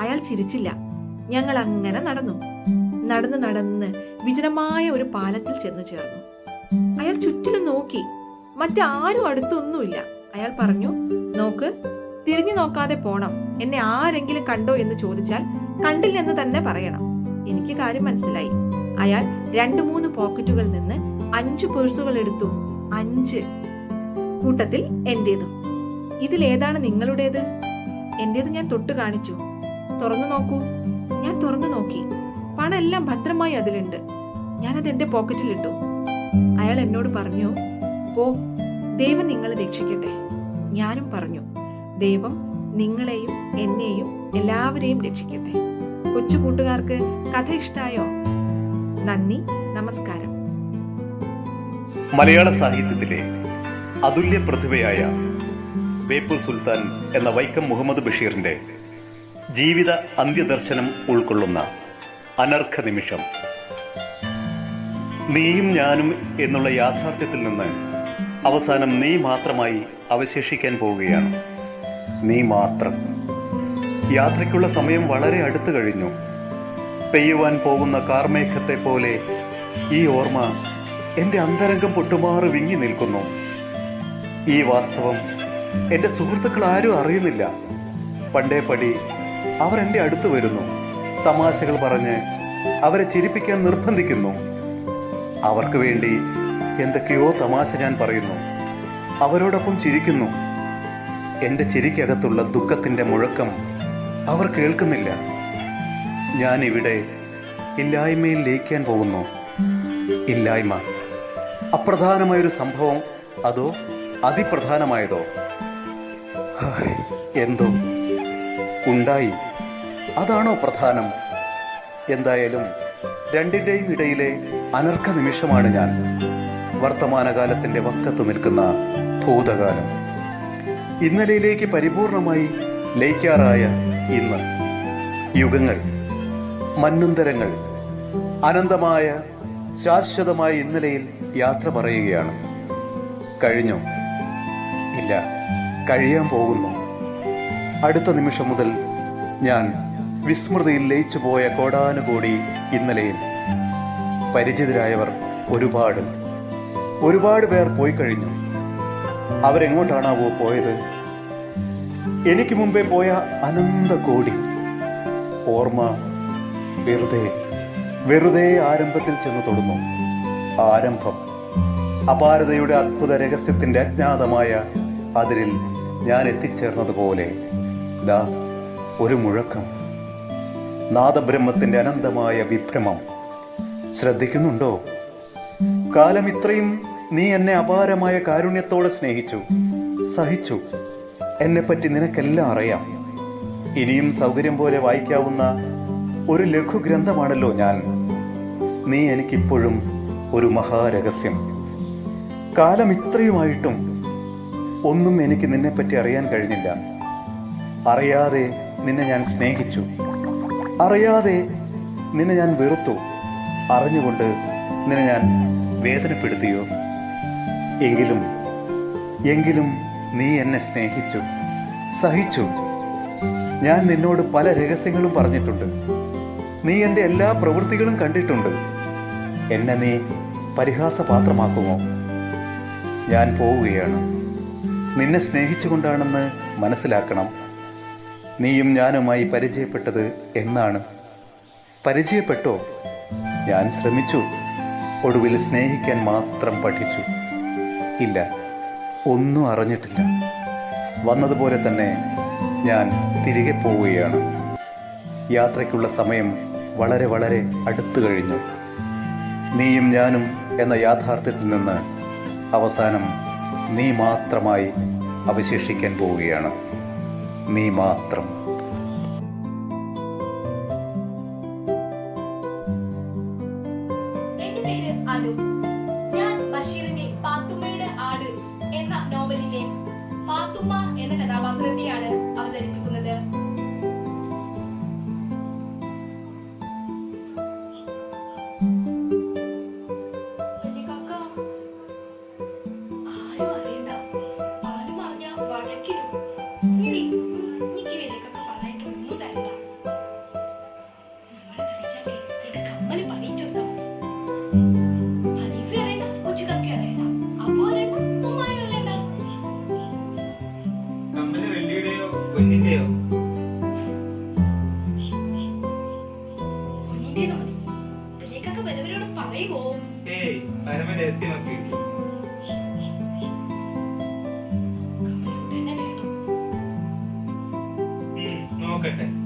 [SPEAKER 7] അയാൾ ചിരിച്ചില്ല. ഞങ്ങൾ അങ്ങനെ നടന്ന് വിജനമായ ഒരു പാലത്തിൽ ചെന്നു ചേർന്നു. അയാൾ ചുറ്റിലും നോക്കി. മറ്റാരും അടുത്തൊന്നുമില്ല. അയാൾ പറഞ്ഞു, നോക്ക്, തിരിഞ്ഞു നോക്കാതെ പോണം. എന്നെ ആരെങ്കിലും കണ്ടോ എന്ന് ചോദിച്ചാൽ കണ്ടില്ലെന്ന് തന്നെ പറയണം. എനിക്ക് കാര്യം മനസ്സിലായി. അയാൾ 2-3 പോക്കറ്റുകളിൽ നിന്ന് 5 പേഴ്സുകൾ എടുത്തു. 5. കൂട്ടത്തിൽ എന്റേതും. ഇതിലേതാണ് നിങ്ങളുടേത്? എന്റേത് ഞാൻ തൊട്ട് കാണിച്ചു. തുറന്നു നോക്കൂ. ഞാൻ തുറന്നു തുറന്നു നോക്കി. പണം എല്ലാം ഭദ്രമായി അതിലുണ്ട്. ഞാനത് എന്റെ പോക്കറ്റിലിട്ടു. അയാൾ എന്നോട് പറഞ്ഞു, "പോ, ദൈവം നിങ്ങളെ രക്ഷിക്കട്ടെ." ഞാനും പറഞ്ഞു, "ദൈവം നിങ്ങളെയും എന്നെയും എല്ലാവരെയും രക്ഷിക്കട്ടെ." കൊച്ചു കൂട്ടുകാർക്ക് കഥ ഇഷ്ടായോ? നന്ദി, നമസ്കാരം.
[SPEAKER 8] മലയാള സാഹിത്യത്തിലെ അതുല്യ പ്രതിഭയായ ബേപ്പൂർ സുൽത്താൻ എന്ന വൈക്കം മുഹമ്മദ് ബഷീറിന്റെ ജീവിത അന്ത്യദർശനം ഉൾക്കൊള്ളുന്ന അനർഘ നിമിഷം. നീയും ഞാനും എന്നുള്ള യാഥാർത്ഥ്യത്തിൽ നിന്ന് അവസാനം നീ മാത്രമായി അവശേഷിക്കാൻ പോവുകയാണ്. നീ മാത്രം. യാത്രയ്ക്കുള്ള സമയം വളരെ അടുത്തു കഴിഞ്ഞു. പെയ്യുവാൻ പോകുന്ന കാർമേഘത്തെ പോലെ ഈ ഓർമ്മ എന്റെ അന്തരംഗം പൊട്ടുമാറ് വിങ്ങി നിൽക്കുന്നു. ഈ വാസ്തവം എന്റെ സുഹൃത്തുക്കൾ ആരും അറിയുന്നില്ല. പണ്ടേ പടി അവർ എന്റെ അടുത്ത് വരുന്നു. തമാശകൾ പറഞ്ഞ് അവരെ ചിരിപ്പിക്കാൻ നിർബന്ധിക്കുന്നു. അവർക്ക് വേണ്ടി എന്തൊക്കെയോ തമാശ ഞാൻ പറയുന്നു. അവരോടൊപ്പം ചിരിക്കുന്നു. എന്റെ ചിരിക്കകത്തുള്ള ദുഃഖത്തിന്റെ മുഴക്കം അവർ കേൾക്കുന്നില്ല. ഞാൻ ഇവിടെ ഇല്ലായ്മയിൽ ലയിക്കാൻ പോകുന്നു. ഇല്ലായ്മ അപ്രധാനമായൊരു സംഭവം, അതോ അതിപ്രധാനമായതോ? എന്തോ ഉണ്ടായി, അതാണോ പ്രധാനം? എന്തായാലും രണ്ടിന്റെയും ഇടയിലെ അനർഘ നിമിഷമാണ് ഞാൻ. വർത്തമാനകാലത്തിന്റെ വക്കത്ത് നിൽക്കുന്ന ഭൂതകാലം. ഇന്നലെയിലേക്ക് പരിപൂർണമായി ലയിക്കാറായ ഇന്ന്. യുഗങ്ങൾ, മന്വന്തരങ്ങൾ അനന്തമായ ശാശ്വതമായ ഇന്നലെയിൽ യാത്ര പറയുകയാണ്. കഴിഞ്ഞു? ഇല്ല, കഴിയാൻ പോകുന്നു. അടുത്ത നിമിഷം മുതൽ ഞാൻ വിസ്മൃതിയിൽ ലയിച്ചു പോയ കോടാനുകോടി ഇന്നലെയിൽ. പരിചിതരായവർ ഒരുപാട് പേർ പോയി കഴിഞ്ഞു. അവരെങ്ങോട്ടാണാവോ പോയത്? എനിക്ക് മുമ്പേ പോയ അനന്ത കോടി. ഓർമ്മ വെറുതെ ആരംഭത്തിൽ ചെന്ന് തൊടുന്നു. ആരംഭം. അപാരതയുടെ അത്ഭുത രഹസ്യത്തിന്റെ അജ്ഞാതമായ അതിരിൽ ഞാൻ എത്തിച്ചേർന്നതുപോലെ ദാ ഒരു മുഴക്കം. നാദബ്രഹ്മത്തിന്റെ അനന്തമായ വിഭ്രമം. ശ്രദ്ധിക്കുന്നുണ്ടോ? കാലം ഇത്രയും നീ എന്നെ അപാരമായ കാരുണ്യത്തോടെ സ്നേഹിച്ചു, സഹിച്ചു. എന്നെപ്പറ്റി നിനക്കെല്ലാം അറിയാം. ഇനിയും സൗകര്യം പോലെ വായിക്കാവുന്ന ഒരു ലഘു ഗ്രന്ഥമാണല്ലോ ഞാൻ. നീ എനിക്കിപ്പോഴും ഒരു മഹാരഹസ്യം. കാലം ഇത്രയുമായിട്ടും ഒന്നും എനിക്ക് നിന്നെപ്പറ്റി അറിയാൻ കഴിഞ്ഞില്ല. അറിയാതെ നിന്നെ ഞാൻ സ്നേഹിച്ചു. അറിയാതെ നിന്നെ ഞാൻ വെറുത്തു. അറിഞ്ഞുകൊണ്ട് നിന്നെ ഞാൻ വേദനപ്പെടുത്തിയോ? എങ്കിലും നീ എന്നെ സ്നേഹിച്ചു, സഹിച്ചു. ഞാൻ നിന്നോട് പല രഹസ്യങ്ങളും പറഞ്ഞിട്ടുണ്ട്. നീ എൻ്റെ എല്ലാ പ്രവൃത്തികളും കണ്ടിട്ടുണ്ട്. എന്നെ നീ പരിഹാസപാത്രമാക്കുമോ? ഞാൻ പോവുകയാണ്. നിന്നെ സ്നേഹിച്ചുകൊണ്ടാണെന്ന് മനസ്സിലാക്കണം. നീയും ഞാനുമായി പരിചയപ്പെട്ടത് എന്നാണ്? പരിചയപ്പെട്ടോ? ഞാൻ ശ്രമിച്ചു. ഒടുവിൽ സ്നേഹിക്കാൻ മാത്രം പഠിച്ചു. ഇല്ല, ഒന്നും അറിഞ്ഞിട്ടില്ല. വന്നതുപോലെ തന്നെ ഞാൻ തിരികെ പോവുകയാണ്. യാത്രയ്ക്കുള്ള സമയം വളരെ വളരെ അടുത്തു കഴിഞ്ഞു. നീയും ഞാനും എന്ന യാഥാർത്ഥ്യത്തിൽ നിന്ന് അവസാനം നീ മാത്രമായി അവശേഷിക്കാൻ പോവുകയാണ്. നീ മാത്രം.
[SPEAKER 9] എന്റെ പേര് അനു. ഞാൻ ബഷീറിന്റെ പാത്തുമ്മയുടെ ആട് എന്ന നോവലിലെ പാത്തുമ്മ എന്ന കഥാപാത്രത്തെയാണ് അവതരിപ്പിക്കുന്നത്.
[SPEAKER 10] നോക്കട്ടെ.